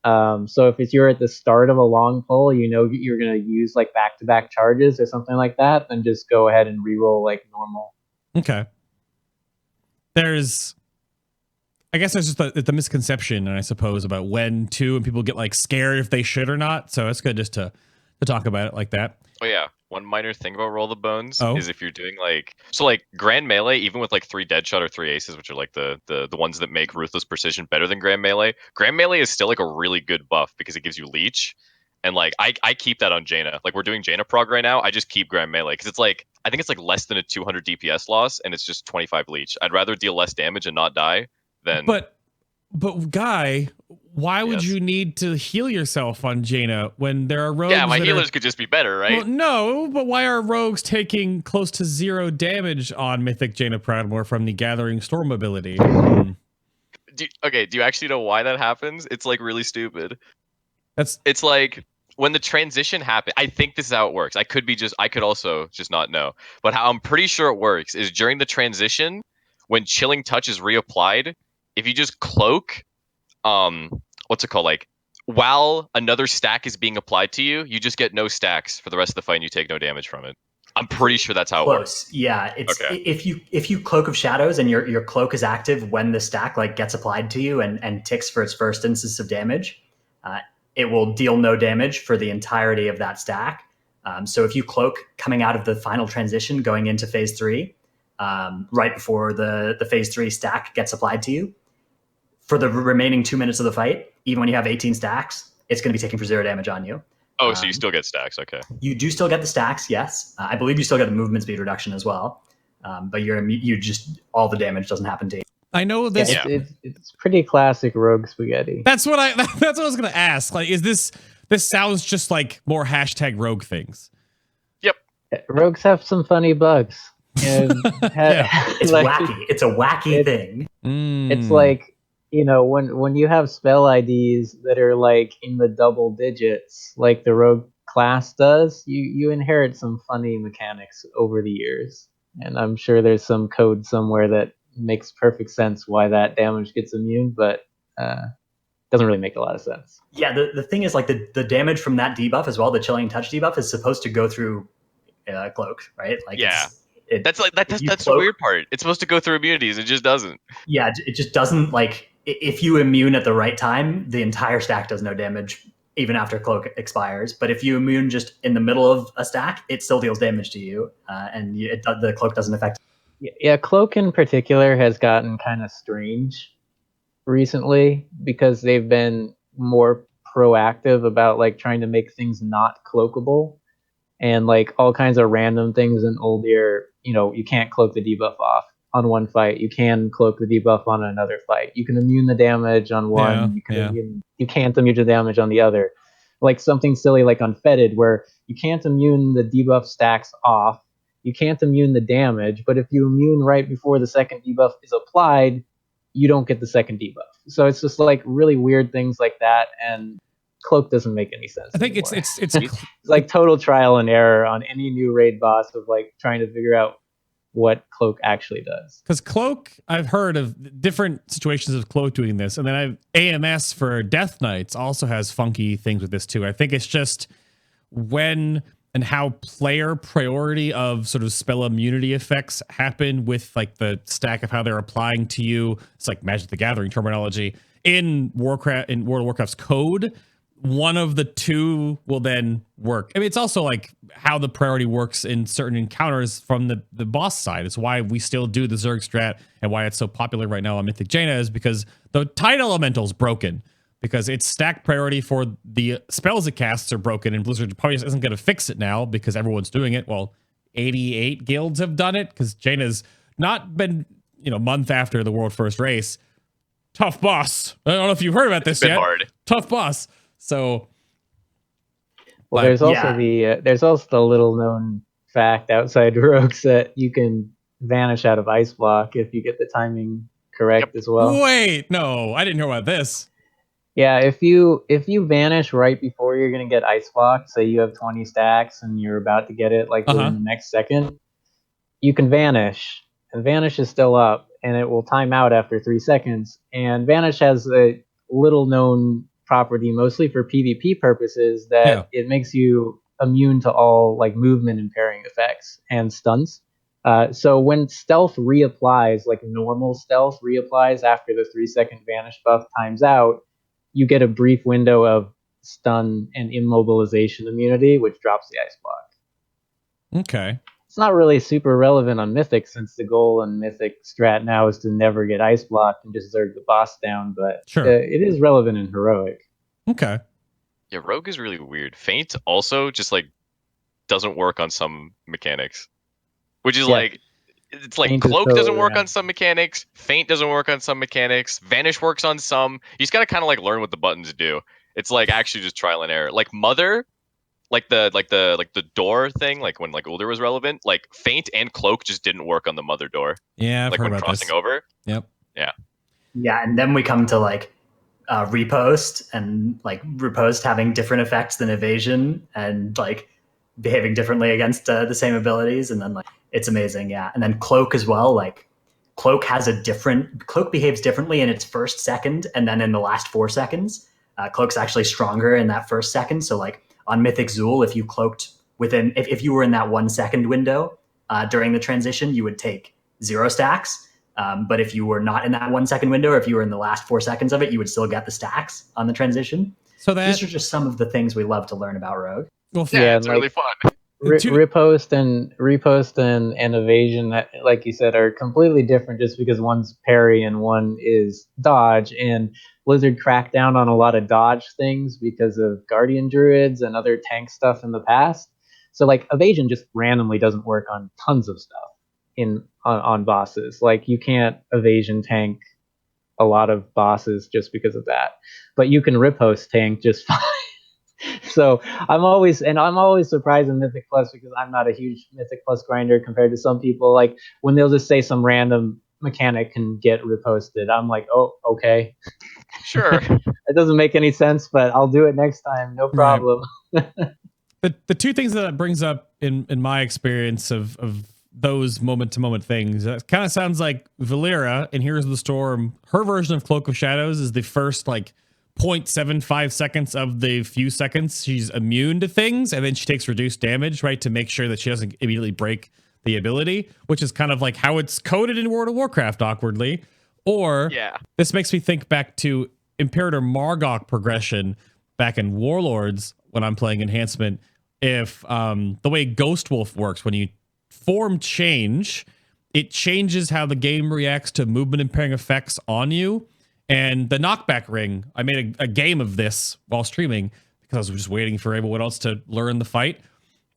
So if you're at the start of a long pull, you know you're going to use like back-to-back charges or something like that, then just go ahead and re-roll like normal. Okay. I guess there's just the misconception, I suppose, about when to, and people get like scared if they should or not. So it's good just to talk about it like that. Oh yeah, one minor thing about Roll the Bones is if you're doing like Grand Melee, even with like 3 Deadshot or 3 Aces, which are like the ones that make Ruthless Precision better than Grand Melee. Grand Melee is still like a really good buff because it gives you Leech, and like I keep that on Jaina. Like we're doing Jaina prog right now. I just keep Grand Melee because it's like I think it's like less than a 200 DPS loss, and it's just 25 Leech. I'd rather deal less damage and not die than. But Guy, why would you need to heal yourself on Jaina when there are rogues? Yeah, my healers could just be better, right? Well, no, but why are rogues taking close to 0 damage on Mythic Jaina Proudmoore from the Gathering Storm ability? Do you actually know why that happens? It's like really stupid. It's like when the transition happens. I think this is how it works. I could also just not know. But how I'm pretty sure it works is during the transition, when Chilling Touch is reapplied, if you just cloak, what's it called? Like, while another stack is being applied to you, you just get no stacks for the rest of the fight and you take no damage from it. I'm pretty sure that's how it works. Yeah, it's if you Cloak of Shadows and your cloak is active when the stack like gets applied to you and ticks for its first instance of damage, it will deal no damage for the entirety of that stack. So if you cloak coming out of the final transition going into phase 3, right before the phase 3 stack gets applied to you, for the remaining 2 minutes of the fight, even when you have 18 stacks, it's going to be taking for 0 damage on you. Oh, so you still get stacks, okay. You do still get the stacks, yes. I believe you still get the movement speed reduction as well. But you just, all the damage doesn't happen to you. I know this. Yeah, it's pretty classic rogue spaghetti. That's what I was going to ask. Like, is this sounds just like more #rogue things. Yep. Rogues have some funny bugs. And it's like, wacky. It's a wacky thing. It's like, you know, when you have spell IDs that are like in the double digits, like the rogue class does, you inherit some funny mechanics over the years. And I'm sure there's some code somewhere that makes perfect sense why that damage gets immune, but doesn't really make a lot of sense. Yeah, the thing is, like, the damage from that debuff as well, the Chilling Touch debuff, is supposed to go through cloak, right? Like, yeah. That's the weird part. It's supposed to go through immunities. It just doesn't. Yeah, it just doesn't. Like, if you immune at the right time, the entire stack does no damage, even after cloak expires. But if you immune just in the middle of a stack, it still deals damage to you, and the cloak doesn't affect. Yeah, cloak in particular has gotten kind of strange recently because they've been more proactive about like trying to make things not cloakable. And like all kinds of random things in Uldir, you know, you can't cloak the debuff off on one fight. You can cloak the debuff on another fight. You can immune the damage on one. You can't immune the damage on the other. Like something silly like Unfetid, where you can't immune the debuff stacks off. You can't immune the damage, but if you immune right before the second debuff is applied, you don't get the second debuff. So it's just like really weird things like that, and cloak doesn't make any sense. I think anymore. it's like total trial and error on any new raid boss of like trying to figure out what cloak actually does. Because cloak, I've heard of different situations of cloak doing this, and then AMS for Death Knights also has funky things with this too. I think it's just when and how player priority of sort of spell immunity effects happen with like the stack of how they're applying to you. It's like Magic the Gathering terminology in Warcraft, in World of Warcraft's code. One of the two will then work. I mean, it's also like how the priority works in certain encounters from the boss side. It's why we still do the Zerg strat and why it's so popular right now on Mythic Jaina is because the Tide Elemental's broken. Because its stack priority for the spells it casts are broken, and Blizzard probably isn't going to fix it now because everyone's doing it. Well, 88 guilds have done it because Jaina's not been, month after the world first race. Tough boss. I don't know if you've heard about this yet. Hard. Tough boss. So, well, there's also the little known fact outside Rogues that you can vanish out of Ice Block if you get the timing correct as well. Wait, no, I didn't know about this. Yeah, if you vanish right before you're gonna get Ice Block, say you have 20 stacks and you're about to get it like within the next second, you can vanish, and vanish is still up, and it will time out after 3 seconds. And vanish has a little known property, mostly for PvP purposes, that it makes you immune to all like movement impairing effects and stunts. So when stealth reapplies, like normal stealth reapplies after the 3-second vanish buff times out, you get a brief window of stun and immobilization immunity, which drops the Ice Block. Okay. It's not really super relevant on Mythic, since the goal in Mythic strat now is to never get Ice Blocked and just Zerg the boss down, but it is relevant in Heroic. Okay. Yeah, Rogue is really weird. Feint also just like doesn't work on some mechanics, which is like, it's like Feint Cloak doesn't work on some mechanics, Feint doesn't work on some mechanics, Vanish works on some. You just gotta kind of like learn what the buttons do. It's like actually just trial and error. Like Mother, like the door thing, like when like Ulder was relevant, like Feint and Cloak just didn't work on the Mother door. Yeah, I've like heard when about crossing this. over. Yep. Yeah, and then we come to like Repost, and like Repost having different effects than Evasion, and like behaving differently against the same abilities, and then like it's amazing. Yeah, and then Cloak as well. Like Cloak behaves differently in its first second, and then in the last 4 seconds. Cloak's actually stronger in that first second. So like on Mythic Zool, if you cloaked within, if you were in that 1 second window during the transition, you would take 0 stacks. But if you were not in that 1 second window, or if you were in the last 4 seconds of it, you would still get the stacks on the transition. So these are just some of the things we love to learn about Rogue. Well, yeah, it's really fun. Repost and Evasion, like you said, are completely different just because one's parry and one is dodge. And Blizzard cracked down on a lot of dodge things because of Guardian Druids and other tank stuff in the past. So like Evasion just randomly doesn't work on tons of stuff on bosses. Like you can't Evasion tank a lot of bosses just because of that. But you can Riposte tank just fine. So I'm always surprised in Mythic Plus, because I'm not a huge Mythic Plus grinder compared to some people. Like when they'll just say some random mechanic can get reposted, I'm like, oh, okay, sure. It doesn't make any sense, but I'll do it next time, no problem. Right. The two things that brings up in my experience of those moment to moment things, it kind of sounds like Valera in Heroes of the Storm. Her version of Cloak of Shadows is the first like 0.75 seconds of the few seconds she's immune to things, and then she takes reduced damage, right, to make sure that she doesn't immediately break the ability, which is kind of like how it's coded in World of Warcraft awkwardly. Or this makes me think back to Imperator Margok progression back in Warlords when I'm playing Enhancement. If the way Ghost Wolf works, when you form change, it changes how the game reacts to movement impairing effects on you. And the knockback ring, I made a game of this while streaming because I was just waiting for everyone else to learn the fight.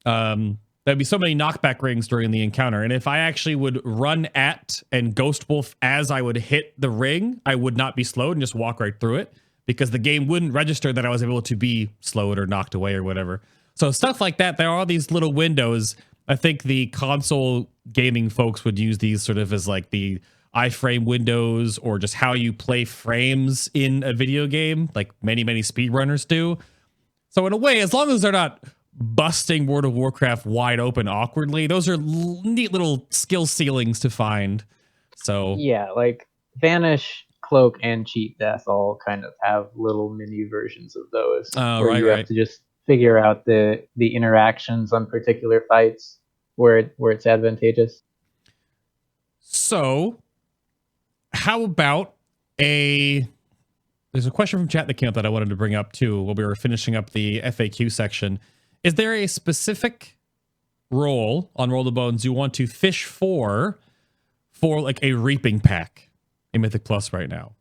There'd be so many knockback rings during the encounter. And if I actually would run at and Ghost Wolf as I would hit the ring, I would not be slowed and just walk right through it, because the game wouldn't register that I was able to be slowed or knocked away or whatever. So stuff like that, there are these little windows. I think the console gaming folks would use these sort of as like the iframe windows, or just how you play frames in a video game, like many speedrunners do. So in a way, as long as they're not busting World of Warcraft wide open awkwardly, those are neat little skill ceilings to find. So yeah, like Vanish, Cloak, and Cheat Death all kind of have little mini versions of those, where you have to just figure out the interactions on particular fights where it's advantageous. So, how about there's a question from chat that came up that I wanted to bring up too while we were finishing up the FAQ section. Is there a specific role on Roll the Bones you want to fish for like a reaping pack in Mythic Plus right now?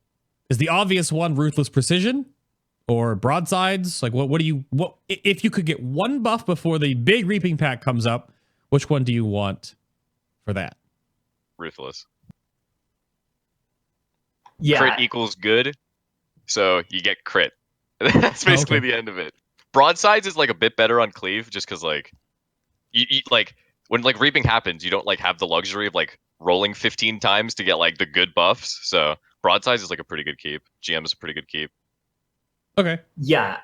Is the obvious one Ruthless Precision or Broadsides? Like what if you could get one buff before the big reaping pack comes up, which one do you want for that? Ruthless. Yeah. Crit equals good, so you get crit. That's basically the end of it. Broadsides is like a bit better on cleave, just because like you like when like reaping happens, you don't like have the luxury of like rolling 15 times to get like the good buffs. So broadsides is like a pretty good keep. GM is a pretty good keep. Okay. Yeah,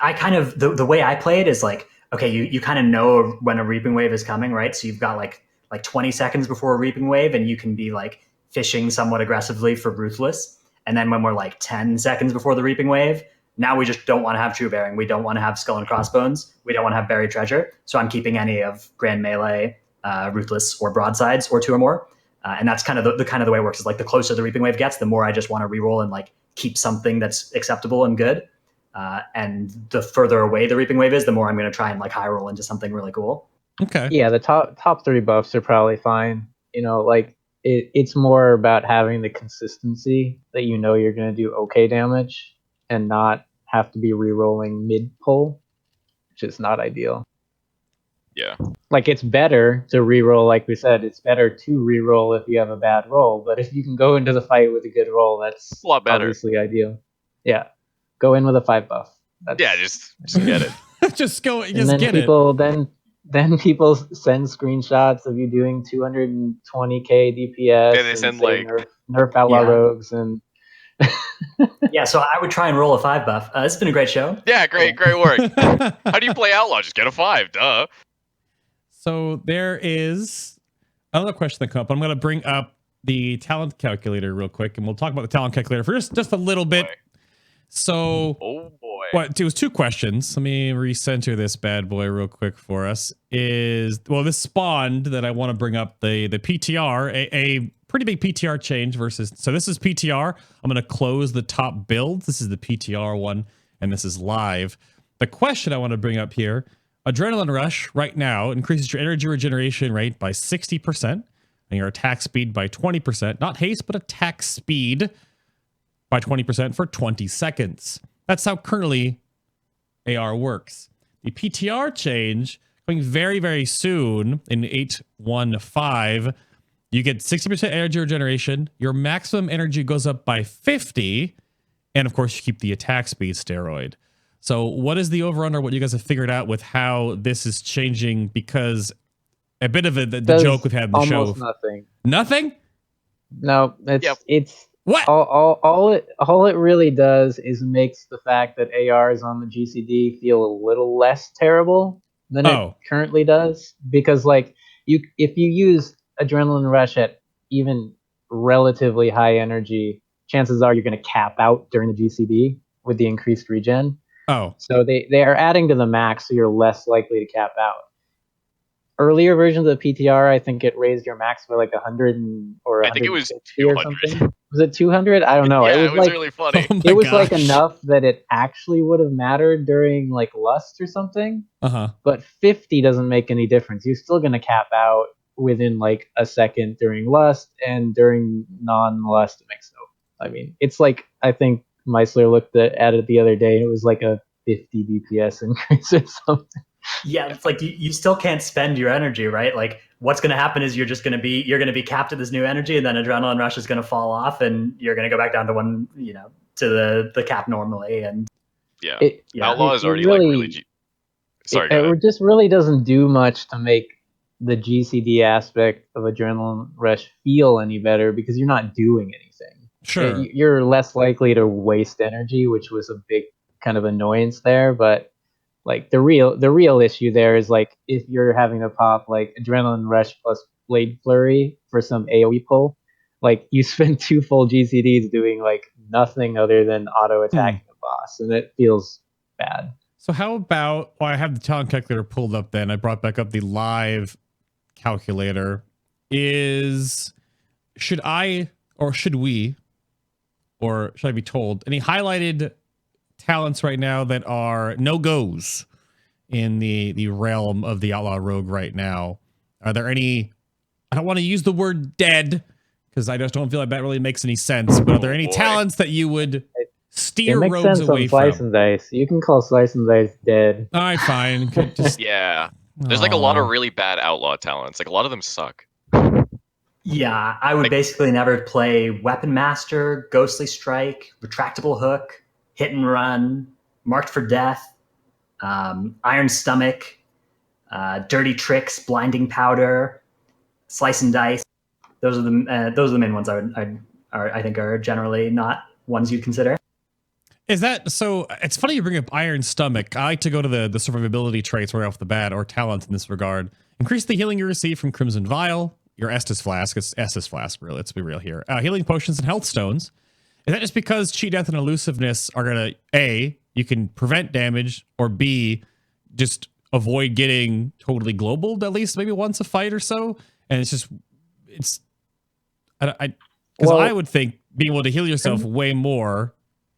I kind of the way I play it is like, okay, you kind of know when a reaping wave is coming, right? So you've got like 20 seconds before a reaping wave, and you can be like fishing somewhat aggressively for Ruthless. And then when we're like 10 seconds before the reaping wave, now we just don't want to have True Bearing. We don't want to have Skull and Crossbones. We don't want to have Buried Treasure. So I'm keeping any of Grand Melee, Ruthless, or Broadsides, or 2 or more. And that's kind of the way it works. Is like the closer the reaping wave gets, the more I just want to reroll and like keep something that's acceptable and good. And the further away the reaping wave is, the more I'm going to try and like high roll into something really cool. Okay. Yeah, the top 3 buffs are probably fine. You know, like it's more about having the consistency that you know you're going to do okay damage and not have to be re-rolling mid-pull, which is not ideal. Yeah. Like, it's better to re-roll, like we said, it's better to re-roll if you have a bad roll, but if you can go into the fight with a good roll, that's a lot better. Obviously ideal. Yeah. Go in with a 5 buff. Yeah, just get it. just go, and just then get people, it. Then people send screenshots of you doing 220k DPS. Yeah, they and send say like nerf Outlaw Rogues and Yeah, so I would try and roll a 5 buff. This has been a great show. Yeah, great work. How do you play Outlaw? Just get a 5, duh. So there is another question that come up. I'm going to bring up the talent calculator real quick, and we'll talk about the talent calculator for just a little bit. Boy. So, oh boy, what? It was 2 questions. Let me recenter this bad boy real quick for us. This spawned that I want to bring up the PTR, a pretty big PTR change versus. So this is PTR. I'm going to close the top builds. This is the PTR one, and this is live. The question I want to bring up here: Adrenaline Rush right now increases your energy regeneration rate by 60% and your attack speed by 20%. Not haste, but attack speed by 20% for 20 seconds. That's how currently AR works. The PTR change coming very, very soon in 8.1.5. You get 60% energy regeneration. Your maximum energy goes up by 50. And of course, you keep the attack speed steroid. So what is the over-under, what you guys have figured out with how this is changing? Because a bit of the joke we've had in the show. Almost nothing. Nothing? No, it's what? All it really does is makes the fact that ARs on the GCD feel a little less terrible than it currently does. Because like if you use Adrenaline Rush at even relatively high energy, chances are you're going to cap out during the GCD with the increased regen. So they are adding to the max, so you're less likely to cap out. Earlier versions of the PTR, I think it raised your max by like 100 or 150 I think it was 200 or something. Was it 200? I don't know. Yeah, it was like, really funny. It was like enough that it actually would have mattered during like Lust or something. But 50 doesn't make any difference. You're still going to cap out within like a second during Lust, and during non-Lust it makes no. I mean, it's like, I think Meisler looked at it the other day. It was like a 50 DPS increase or something. Yeah, it's like you still can't spend your energy, right? Like what's going to happen is you're going to be capped at this new energy, and then Adrenaline Rush is going to fall off, and you're going to go back down to one, to the cap normally. And Outlaw is already really sorry. It just really doesn't do much to make the GCD aspect of Adrenaline Rush feel any better, because you're not doing anything. Sure, you're less likely to waste energy, which was a big kind of annoyance there, but. Like the real issue there is like if you're having to pop like Adrenaline Rush plus Blade Flurry for some AoE pull, like you spend 2 full GCDs doing like nothing other than auto attacking the boss, and it feels bad. So how about, well, I have the talent calculator pulled up then. I brought back up the live calculator. Should I, or should we, or should I be told, any highlighted talents right now that are no-goes in the realm of the Outlaw Rogue right now? Are there any, I don't want to use the word dead, because I just don't feel like that really makes any sense, but are there any talents that you would steer it makes rogues sense away on Slice from? and Dice. You can call Slice and Dice dead. All right, fine. Just, Yeah. There's like a lot of Aw. really bad outlaw talents. Like a lot of them suck. Yeah, I would basically never play Weapon Master, Ghostly Strike, Retractable Hook, Hit and Run, Marked for Death, Iron Stomach, Dirty Tricks, Blinding Powder, Slice and Dice. Those are the main ones I think are generally not ones you'd consider. Is that so? It's funny you bring up Iron Stomach. I like to go to the survivability traits right off the bat, or talent in this regard. Increase the healing you receive from Crimson Vial, your Estus Flask. It's Estus Flask, really. Let's be real here. Healing potions and health stones. Is that just because Cheat Death and Elusiveness are gonna A, you can prevent damage, or B, just avoid getting totally global at least maybe once a fight or so? And because I would think being able to heal yourself way more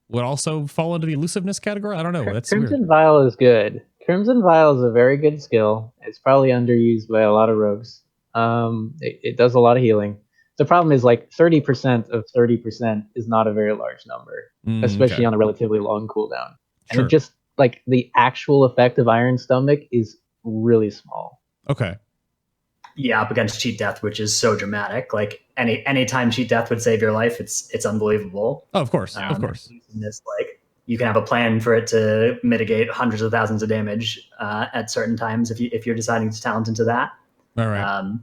would also fall into the elusiveness category. I don't know. That's Crimson weird. Vial is good. Crimson Vial is a very good skill. It's probably underused by a lot of rogues. It does a lot of healing. The problem is like 30% of 30% is not a very large number, especially on a relatively long cooldown. And Sure. it just like the actual effect of Iron Stomach is really small. Okay. Yeah, up against Cheat Death, which is so dramatic. Like any time Cheat Death would save your life, it's unbelievable. Oh, of course. Of course. This, like, you can have a plan for it to mitigate hundreds of thousands of damage at certain times if you're deciding to talent into that. All right.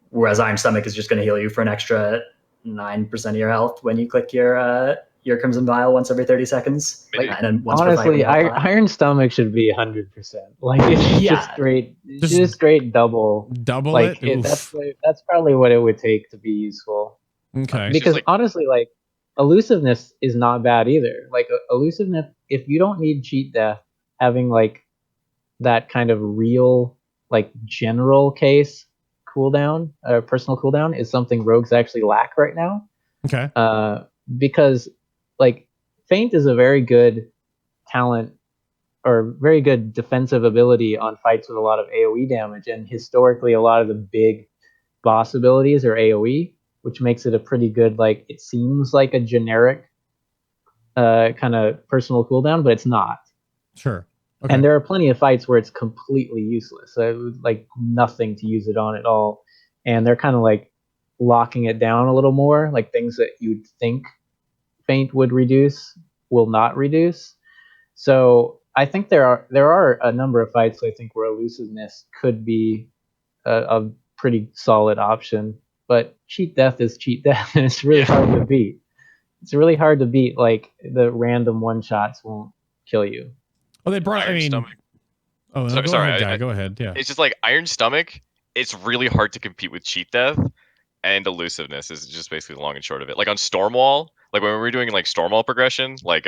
Whereas Iron Stomach is just going to heal you for an extra 9% of your health when you click your Crimson Vial once every 30 seconds. Maybe. And then once Honestly, per fight, Iron Stomach should be 100%. Like it's just straight double. Double Like it? that's probably what it would take to be useful. Okay. Because like- honestly, like elusiveness is not bad either. Like elusiveness, if you don't need Cheat Death, having like that kind of real, like general case cooldown, personal cooldown, is something rogues actually lack right now. Okay. Because like Feint is a very good talent or very good defensive ability on fights with a lot of AoE damage, and historically a lot of the big boss abilities are AoE, which makes it a pretty good, like, it seems like a generic kind of personal cooldown, but it's not. Sure. Okay. And there are plenty of fights where it's completely useless, like nothing to use it on at all, and they're kind of like locking it down a little more, like things that you'd think Feint would reduce will not reduce. So I think there are a number of fights I think where elusiveness could be a pretty solid option, but Cheat Death is Cheat Death, and it's really hard to beat. It's really hard to beat. Like the random one shots won't kill you. Oh, they brought. Iron Stomach. Oh, no, Sorry, go ahead, Guy. Go ahead. Yeah. It's just like Iron Stomach. It's really hard to compete with Cheat Death, and elusiveness is just basically the long and short of it. Like on Stormwall, like when we were doing like Stormwall progression, like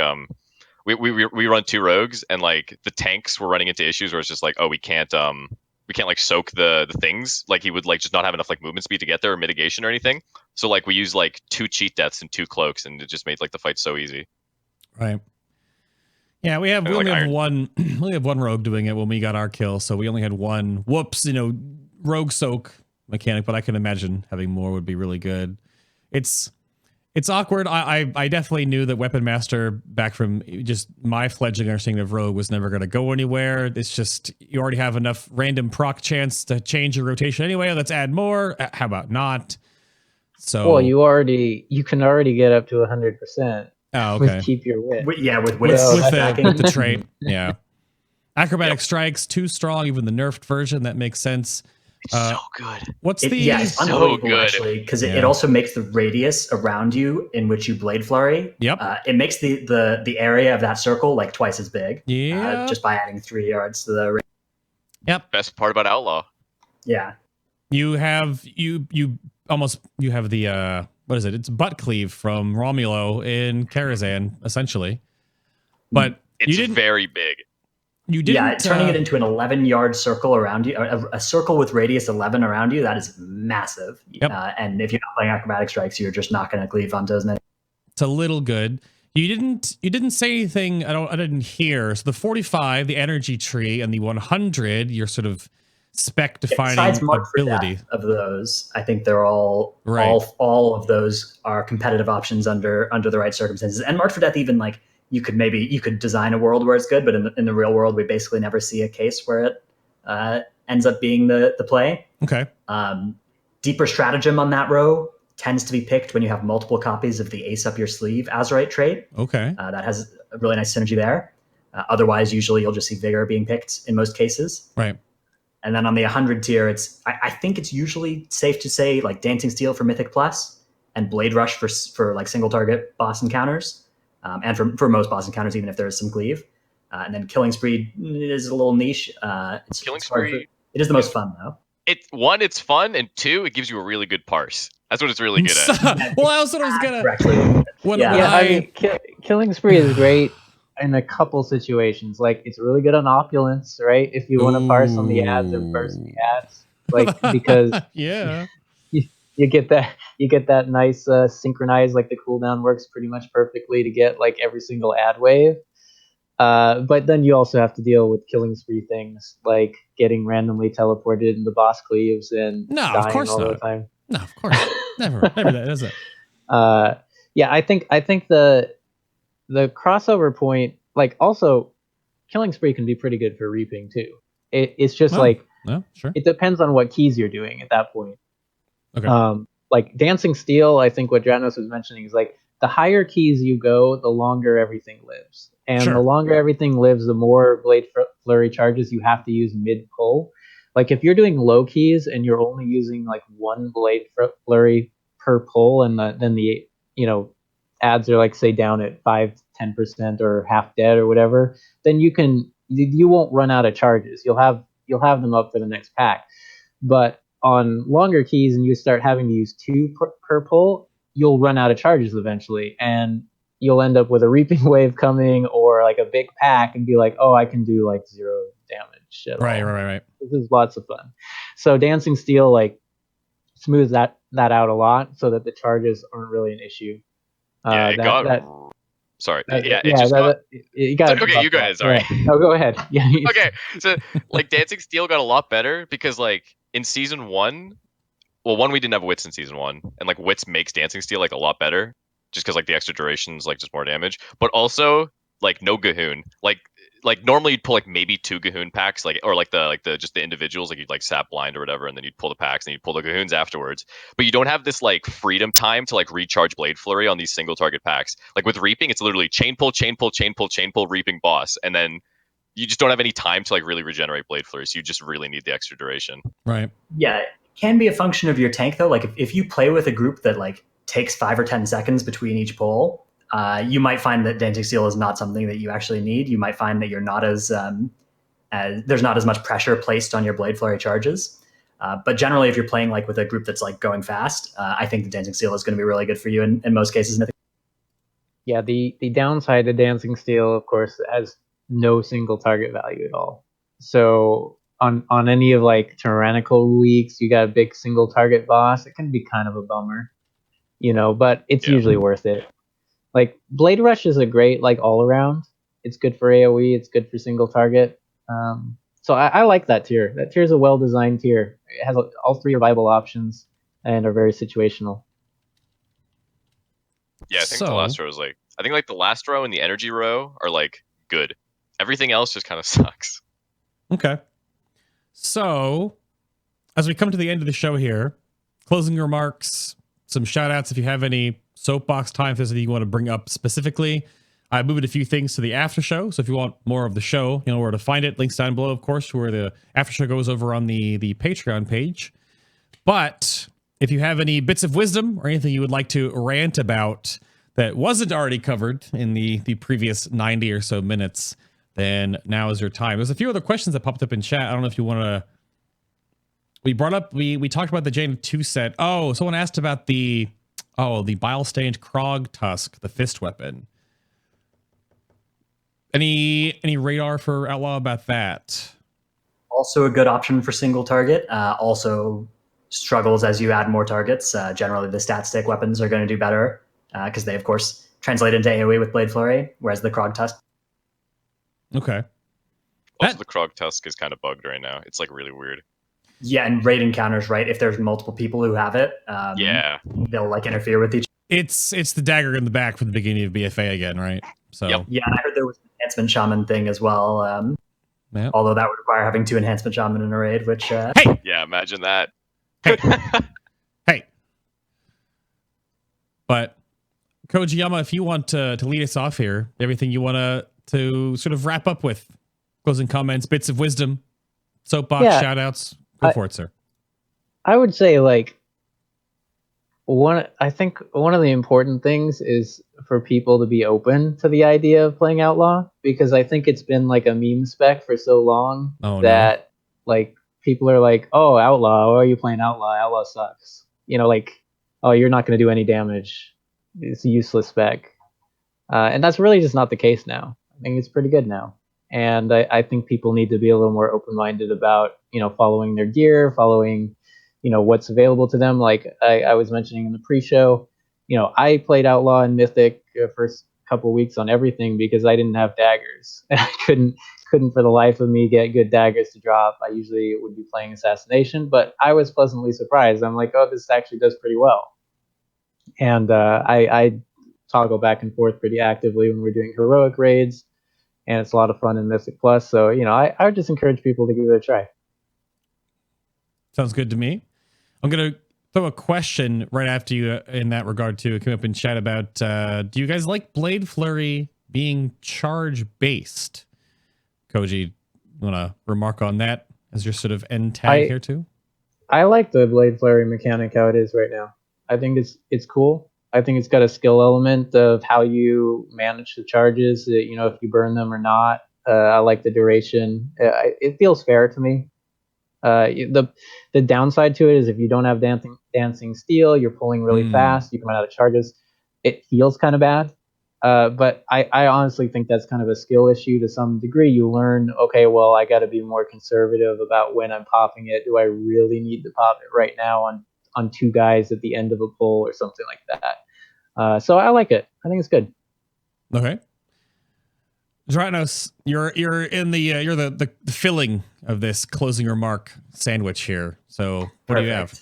we run two rogues, and like the tanks were running into issues where it's just like, oh, we can't like soak the things. Like he would like just not have enough like movement speed to get there or mitigation or anything. So like we used like 2 Cheat Deaths and 2 cloaks, and it just made like the fight so easy. Right. Yeah, we like only have Iron- one. We only have one rogue doing it when we got our kill, so we only had one. Whoops, rogue soak mechanic, but I can imagine having more would be really good. It's awkward. I definitely knew that Weapon Master, back from just my fledgling understanding of rogue, was never going to go anywhere. It's just you already have enough random proc chance to change your rotation anyway. Let's add more. How about not? So Well, you can already get up to 100%. Oh, With okay. keep your wit. with With stacking. the trait, yeah. Acrobatic strikes too strong. Even the nerfed version, that makes sense. It's so good. What's It's so unbelievable good. actually, because Yeah. it also makes the radius around you in which you blade flurry. Yep. It makes the area of that circle like twice as big. Yeah. Just by adding 3 yards to the. Yep. Best part about Outlaw. Yeah. You have the what is it? It's butt cleave from Romulo in Karazhan, essentially. But It's you didn't. very big. You didn't. Turning it into an 11-yard circle around you, a circle with radius 11 around you, that is massive. Yep. And if you're not playing acrobatic strikes, you're just not going to cleave onto as many. It's a little good. You didn't say anything. I didn't hear. So the 45, the energy tree, and the 100, your sort of spec defining ability of those. I think they're all right. All of those are competitive options under the right circumstances. And Mark for Death, even like you could design a world where it's good, but in the real world, we basically never see a case where it ends up being the play. Okay. Deeper stratagem on that row tends to be picked when you have multiple copies of the Ace Up Your Sleeve Azerite trait. Okay. That has a really nice synergy there. Otherwise, usually you'll just see Vigor being picked in most cases. Right. And then on the 100 tier, I think it's usually safe to say like Dancing Steel for Mythic Plus and Blade Rush for like single target boss encounters, and for most boss encounters, even if there is some cleave. And then Killing Spree is a little niche. Killing Spree. It is the most fun though. It's fun, and 2, it gives you a really good parse. That's what it's really good at. Well, that's what I was gonna. I mean, Killing Spree is great in a couple situations. Like it's really good on opulence, right? If you want to parse on the ads and parse the ads, like because yeah, you get that nice synchronized. Like the cooldown works pretty much perfectly to get like every single ad wave. But then you also have to deal with Killing Spree things like getting randomly teleported into boss cleaves and dying of course all not. the time. No, of course, never that is it. Yeah, I think the crossover point, like also, Killing Spree can be pretty good for reaping too. It's just sure. It depends on what keys you're doing at that point. Okay. Like Dancing Steel, I think what Dratnos was mentioning is like the higher keys you go, the longer everything lives. And the longer everything lives, the more Blade Flurry charges you have to use mid-pull. Like if you're doing low keys and you're only using like one Blade Flurry per pull, and then the ads are like say down at 5-10% or half dead or whatever, then you won't run out of charges. You'll have them up for the next pack. But on longer keys and you start having to use 2 per pull, you'll run out of charges eventually, and you'll end up with a reaping wave coming or like a big pack and be like, oh, I can do like 0 damage at all. Right. This is lots of fun. So Dancing Steel like smooths that out a lot so that the charges aren't really an issue. Sorry. You got okay, you guys. Sorry. Yeah. No, go ahead. Yeah. Okay, so like Dancing Steel got a lot better because like in season 1, well, we didn't have Wits in season 1, and like Wits makes Dancing Steel like a lot better just because like the extra duration's like just more damage, but also like no Gahoon. Like normally you'd pull like maybe 2 Gahoon packs, or the just the individuals, like you'd like sap blind or whatever, and then you'd pull the packs and you'd pull the Gahoons afterwards. But you don't have this like freedom time to like recharge Blade Flurry on these single target packs. Like with Reaping, it's literally chain pull, Reaping boss, and then you just don't have any time to like really regenerate Blade Flurry. So you just really need the extra duration. Right. Yeah, it can be a function of your tank though. Like if you play with a group that like takes 5 or 10 seconds between each pull, you might find that Dancing Steel is not something that you actually need. You might find that you're not as there's not as much pressure placed on your Blade Flurry charges. But generally, if you're playing like with a group that's like going fast, I think the Dancing Steel is going to be really good for you in most cases. Yeah, the downside to Dancing Steel, of course, has no single target value at all. So on any of like tyrannical weeks, you got a big single target boss, it can be kind of a bummer, but it's usually worth it. Like Blade Rush is a great like all around. It's good for AoE. It's good for single target. So I like that tier. That tier is a well designed tier. It has all 3 viable options and are very situational. Yeah, I think the last row is like the last row and the energy row are like good. Everything else just kind of sucks. Okay. So as we come to the end of the show here, closing remarks, some shout outs if you have any. Soapbox time, if there's anything you want to bring up specifically. I moved a few things to the after show, so if you want more of the show, you know where to find it. Links down below, of course, where the after show goes over on the Patreon page. But if you have any bits of wisdom or anything you would like to rant about that wasn't already covered in the previous 90 or so minutes, then now is your time. There's a few other questions that popped up in chat. I don't know if you want to... We talked about the Jane 2 set. Oh, someone asked about the bile-stained Krog tusk, the fist weapon. Any radar for Outlaw about that? Also a good option for single target. Also struggles as you add more targets. Generally, the stat stick weapons are going to do better because they, of course, translate into AoE with Blade Flurry, whereas the Krog Tusk. Okay. Also, the Krog Tusk is kind of bugged right now. It's like really weird. Yeah, and raid encounters, right? If there's multiple people who have it, they'll like interfere with each. It's the dagger in the back from the beginning of BFA again, right? So yeah, I heard there was an enhancement shaman thing as well. Yep. Although that would require having 2 enhancement shaman in a raid, which hey, yeah, imagine that. Hey. But Kojiyama, if you want to lead us off here, everything you want to sort of wrap up with, closing comments, bits of wisdom, soapbox, shout outs, go for it, sir. I would say like I think one of the important things is for people to be open to the idea of playing Outlaw, because I think it's been like a meme spec for so long that like people are like, oh, Outlaw, why are you playing Outlaw? Outlaw sucks. You know, like, oh, you're not going to do any damage. It's a useless spec. And that's really just not the case now. I think it's pretty good now. And I think people need to be a little more open-minded about, you know, following their gear, following, you know, what's available to them. Like I was mentioning in the pre-show, you know, I played Outlaw and Mythic first couple weeks on everything because I didn't have daggers. And I couldn't for the life of me get good daggers to drop. I usually would be playing Assassination, but I was pleasantly surprised. I'm like, oh, this actually does pretty well. And I toggle back and forth pretty actively when we're doing heroic raids, and it's a lot of fun in Mythic Plus. So, you know, I would just encourage people to give it a try. Sounds good to me. I'm going to throw a question right after you in that regard, too. It came up in chat about, do you guys like Blade Flurry being charge-based? Koji, you want to remark on that as your sort of end tag here, too? I like the Blade Flurry mechanic how it is right now. I think it's cool. I think it's got a skill element of how you manage the charges, you know, if you burn them or not. I like the duration. It feels fair to me. The downside to it is if you don't have dancing steel, you're pulling really fast, you come out of charges. It feels kind of bad. But I honestly think that's kind of a skill issue to some degree. You learn, okay, well, I got to be more conservative about when I'm popping it. Do I really need to pop it right now on 2 guys at the end of a pull or something like that? So I like it. I think it's good. Okay. Dratnos, you're in the you're the filling of this closing remark sandwich here. So what do you have?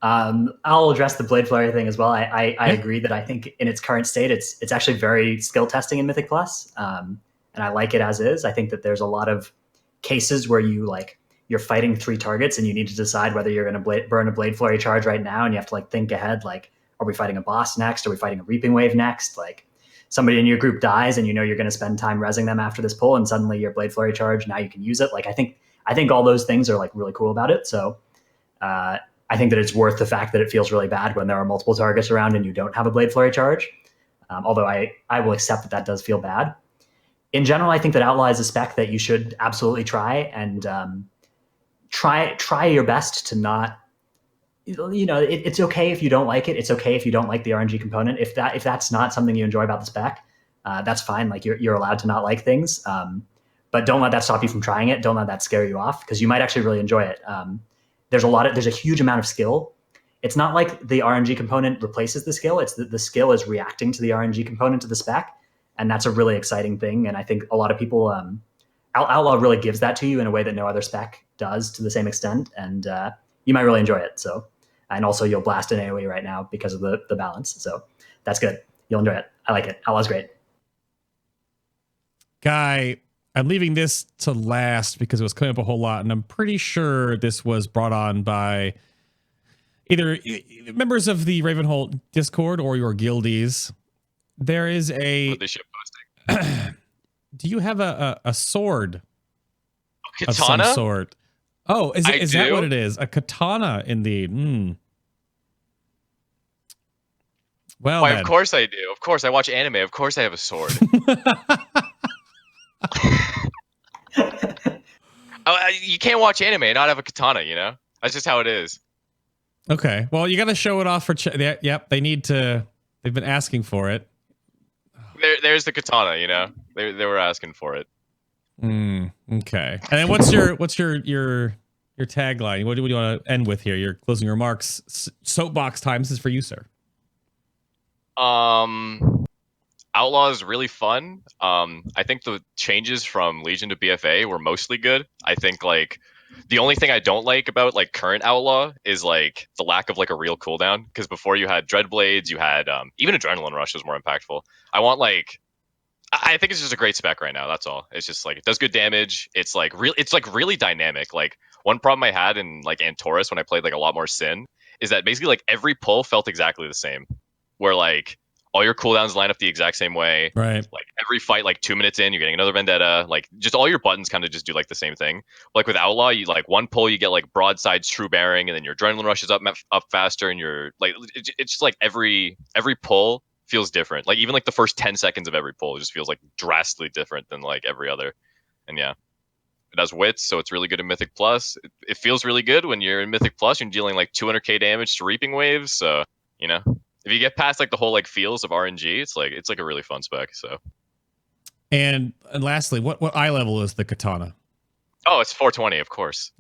I'll address the Blade Flurry thing as well. I agree that I think in its current state, it's actually very skill testing in Mythic Plus, and I like it as is. I think that there's a lot of cases where you're fighting 3 targets and you need to decide whether you're going to burn a Blade Flurry charge right now, and you have to like think ahead, like, are we fighting a boss next? Are we fighting a Reaping Wave next? Like, somebody in your group dies and you know you're going to spend time rezzing them after this pull, and suddenly your Blade Flurry charge, now you can use it. Like, I think all those things are like really cool about it. So I think that it's worth the fact that it feels really bad when there are multiple targets around and you don't have a Blade Flurry charge. Although I will accept that does feel bad. In general, I think that Outlaw is a spec that you should absolutely try, and try your best to not, you know, it's okay if you don't like it. It's okay if you don't like the RNG component. If that's not something you enjoy about the spec, that's fine. Like, you're allowed to not like things, but don't let that stop you from trying it. Don't let that scare you off, because you might actually really enjoy it. There's a huge amount of skill. It's not like the RNG component replaces the skill. It's the skill is reacting to the RNG component of the spec, and that's a really exciting thing. And I think a lot of people, Outlaw really gives that to you in a way that no other spec does to the same extent, and you might really enjoy it. So, and also you'll blast an AoE right now because of the balance. So that's good. You'll enjoy it. I like it. Outlaw's great. Guy, I'm leaving this to last because it was coming up a whole lot, and I'm pretty sure this was brought on by either members of the Ravenhold Discord or your guildies. There is a... They ship posting. Do you have a sword katana? Of some sort? Oh, is that what it is? A katana, indeed. Well, why, of course I do. Of course, I watch anime. Of course I have a sword. You can't watch anime and not have a katana, you know? That's just how it is. Okay. Well, you got to show it off for... Yep, they need to... They've been asking for it. there's the katana. You know, they were asking for it. Okay. And then what's your tagline? What do you want to end with here? Your closing remarks. Soapbox time. This is for you, sir. Outlaw is really fun. I think the changes from Legion to BFA were mostly good. I think like the only thing I don't like about like current Outlaw is like the lack of like a real cooldown. Because before you had Dreadblades, you had even Adrenaline Rush was more impactful. I want like I think it's just a great spec right now. That's all. It's just like it does good damage. It's like really dynamic. Like one problem I had in like Antorus when I played like a lot more Sin is that basically like every pull felt exactly the same. Where like all your cooldowns line up the exact same way. Right. Like every fight, like 2 minutes in, you're getting another Vendetta. Like just all your buttons kind of just do like the same thing. Like with Outlaw, you like one pull, you get like broadsides, true bearing, and then your adrenaline rushes up faster, and you're like it's just like every pull feels different. Like even like the first 10 seconds of every pull just feels like drastically different than like every other. And yeah, it has wits, so it's really good in Mythic Plus. It feels really good when you're in Mythic Plus. You're dealing like 200k damage to Reaping Waves. So you know, if you get past like the whole like feels of RNG, it's like a really fun spec. So. And lastly, what eye level is the katana? Oh, it's 420, of course.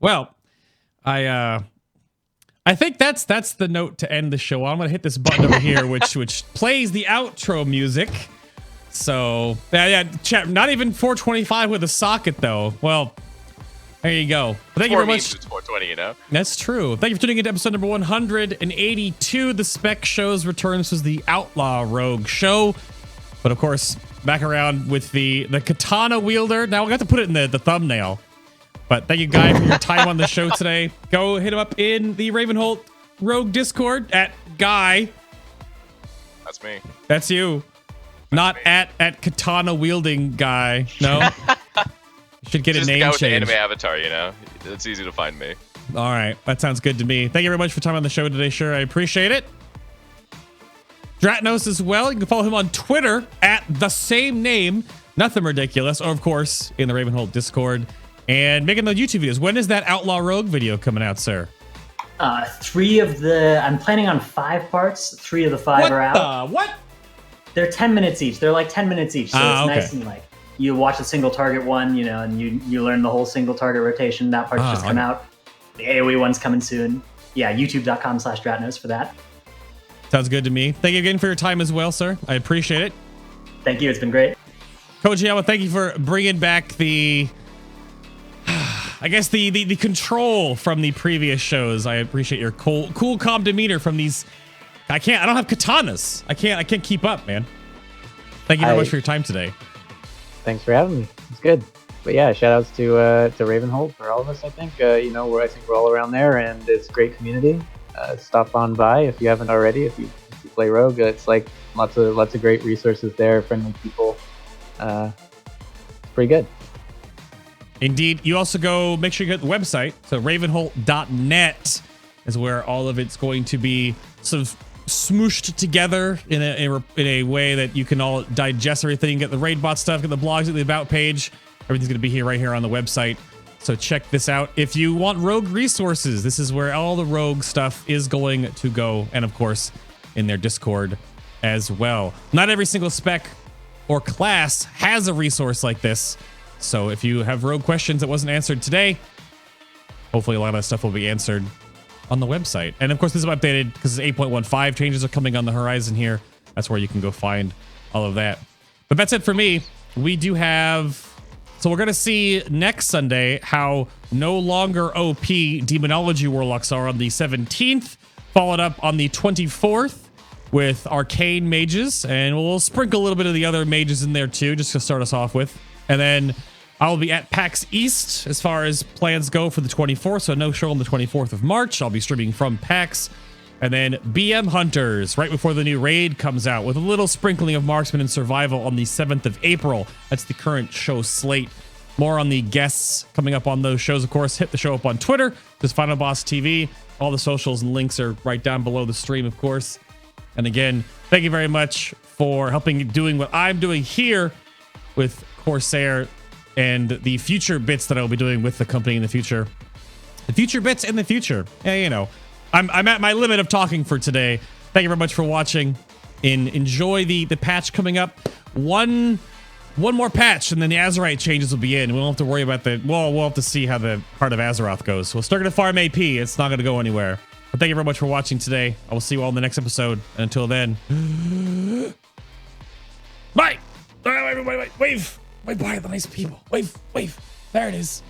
Well, I think that's the note to end the show. I'm gonna hit this button over here, which plays the outro music. So yeah, chat. Not even 425 with a socket though. Well, there you go. Thank you very much. It's 420, you know. That's true. Thank you for tuning into episode number 182. The Spec Show's return. This was the Outlaw Rogue show, but of course, back around with the katana wielder. Now we got to put it in the thumbnail. But thank you, Guy, for your time on the show today. Go hit him up in the Ravenholt Rogue Discord at Guy. That's me. That's you. Not at katana wielding Guy. No. You should get just a name the guy with change. the anime avatar, you know. It's easy to find me. All right, that sounds good to me. Thank you very much for time on the show today, sure. I appreciate it. Dratnos as well. You can follow him on Twitter at the same name. Nothing ridiculous. Or, of course, in the Ravenholt Discord. And making the YouTube videos. When is that Outlaw Rogue video coming out, sir? I'm planning on 5 parts. 3 of the 5 are out. What? They're 10 minutes each. They're like 10 minutes each. So it's okay. nice and like you watch a single target one, you know, and you learn the whole single target rotation. That part's just come out. The AoE one's coming soon. Yeah, youtube.com/Dratnos for that. Sounds good to me. Thank you again for your time as well, sir. I appreciate it. Thank you. It's been great. Kojiyama, thank you for bringing back the control from the previous shows. I appreciate your cool, calm demeanor from these. I don't have katanas. I can't keep up, man. Thank you very much for your time today. Thanks for having me. It's good. But yeah, shout outs to Ravenholt for all of us, I think. I think we're all around there, and it's a great community. Stop on by if you haven't already. If you play Rogue, it's like lots of great resources there, friendly people. It's pretty good. Indeed. You also make sure you get the website. So ravenholt.net is where all of it's going to be sort of smooshed together in a way that you can all digest everything, get the raid bot stuff, get the blogs, get the about page. Everything's going to be right here on the website. So check this out. If you want Rogue resources, this is where all the Rogue stuff is going to go. And of course, in their Discord as well. Not every single spec or class has a resource like this. So if you have Rogue questions that wasn't answered today, hopefully a lot of that stuff will be answered on the website. And of course, this is updated because 8.15 changes are coming on the horizon here. That's where you can go find all of that. But that's it for me. We do have... So we're going to see next Sunday how no longer OP Demonology Warlocks are on the 17th, followed up on the 24th with Arcane Mages. And we'll sprinkle a little bit of the other mages in there too, just to start us off with. And then I'll be at PAX East as far as plans go for the 24th. So no show on the 24th of March. I'll be streaming from PAX. And then BM Hunters right before the new raid comes out with a little sprinkling of Marksman and Survival on the 7th of April. That's the current show slate. More on the guests coming up on those shows. Of course, hit the show up on Twitter. Just FinalBossTV. All the socials and links are right down below the stream, of course. And again, thank you very much for doing what I'm doing here with Corsair and the future bits that I'll be doing with the company in the future. the future bits in the future. Yeah, you know, I'm at my limit of talking for today. Thank you very much for watching. Enjoy the patch coming up. One more patch, and then the Azerite changes will be in. We won't have to worry about we'll have to see how the heart of Azeroth goes. So we're still going to farm AP. It's not going to go anywhere. But thank you very much for watching today. I will see you all in the next episode. And until then, bye. Everybody, wave. Wave bye to the nice people. Wave. There it is.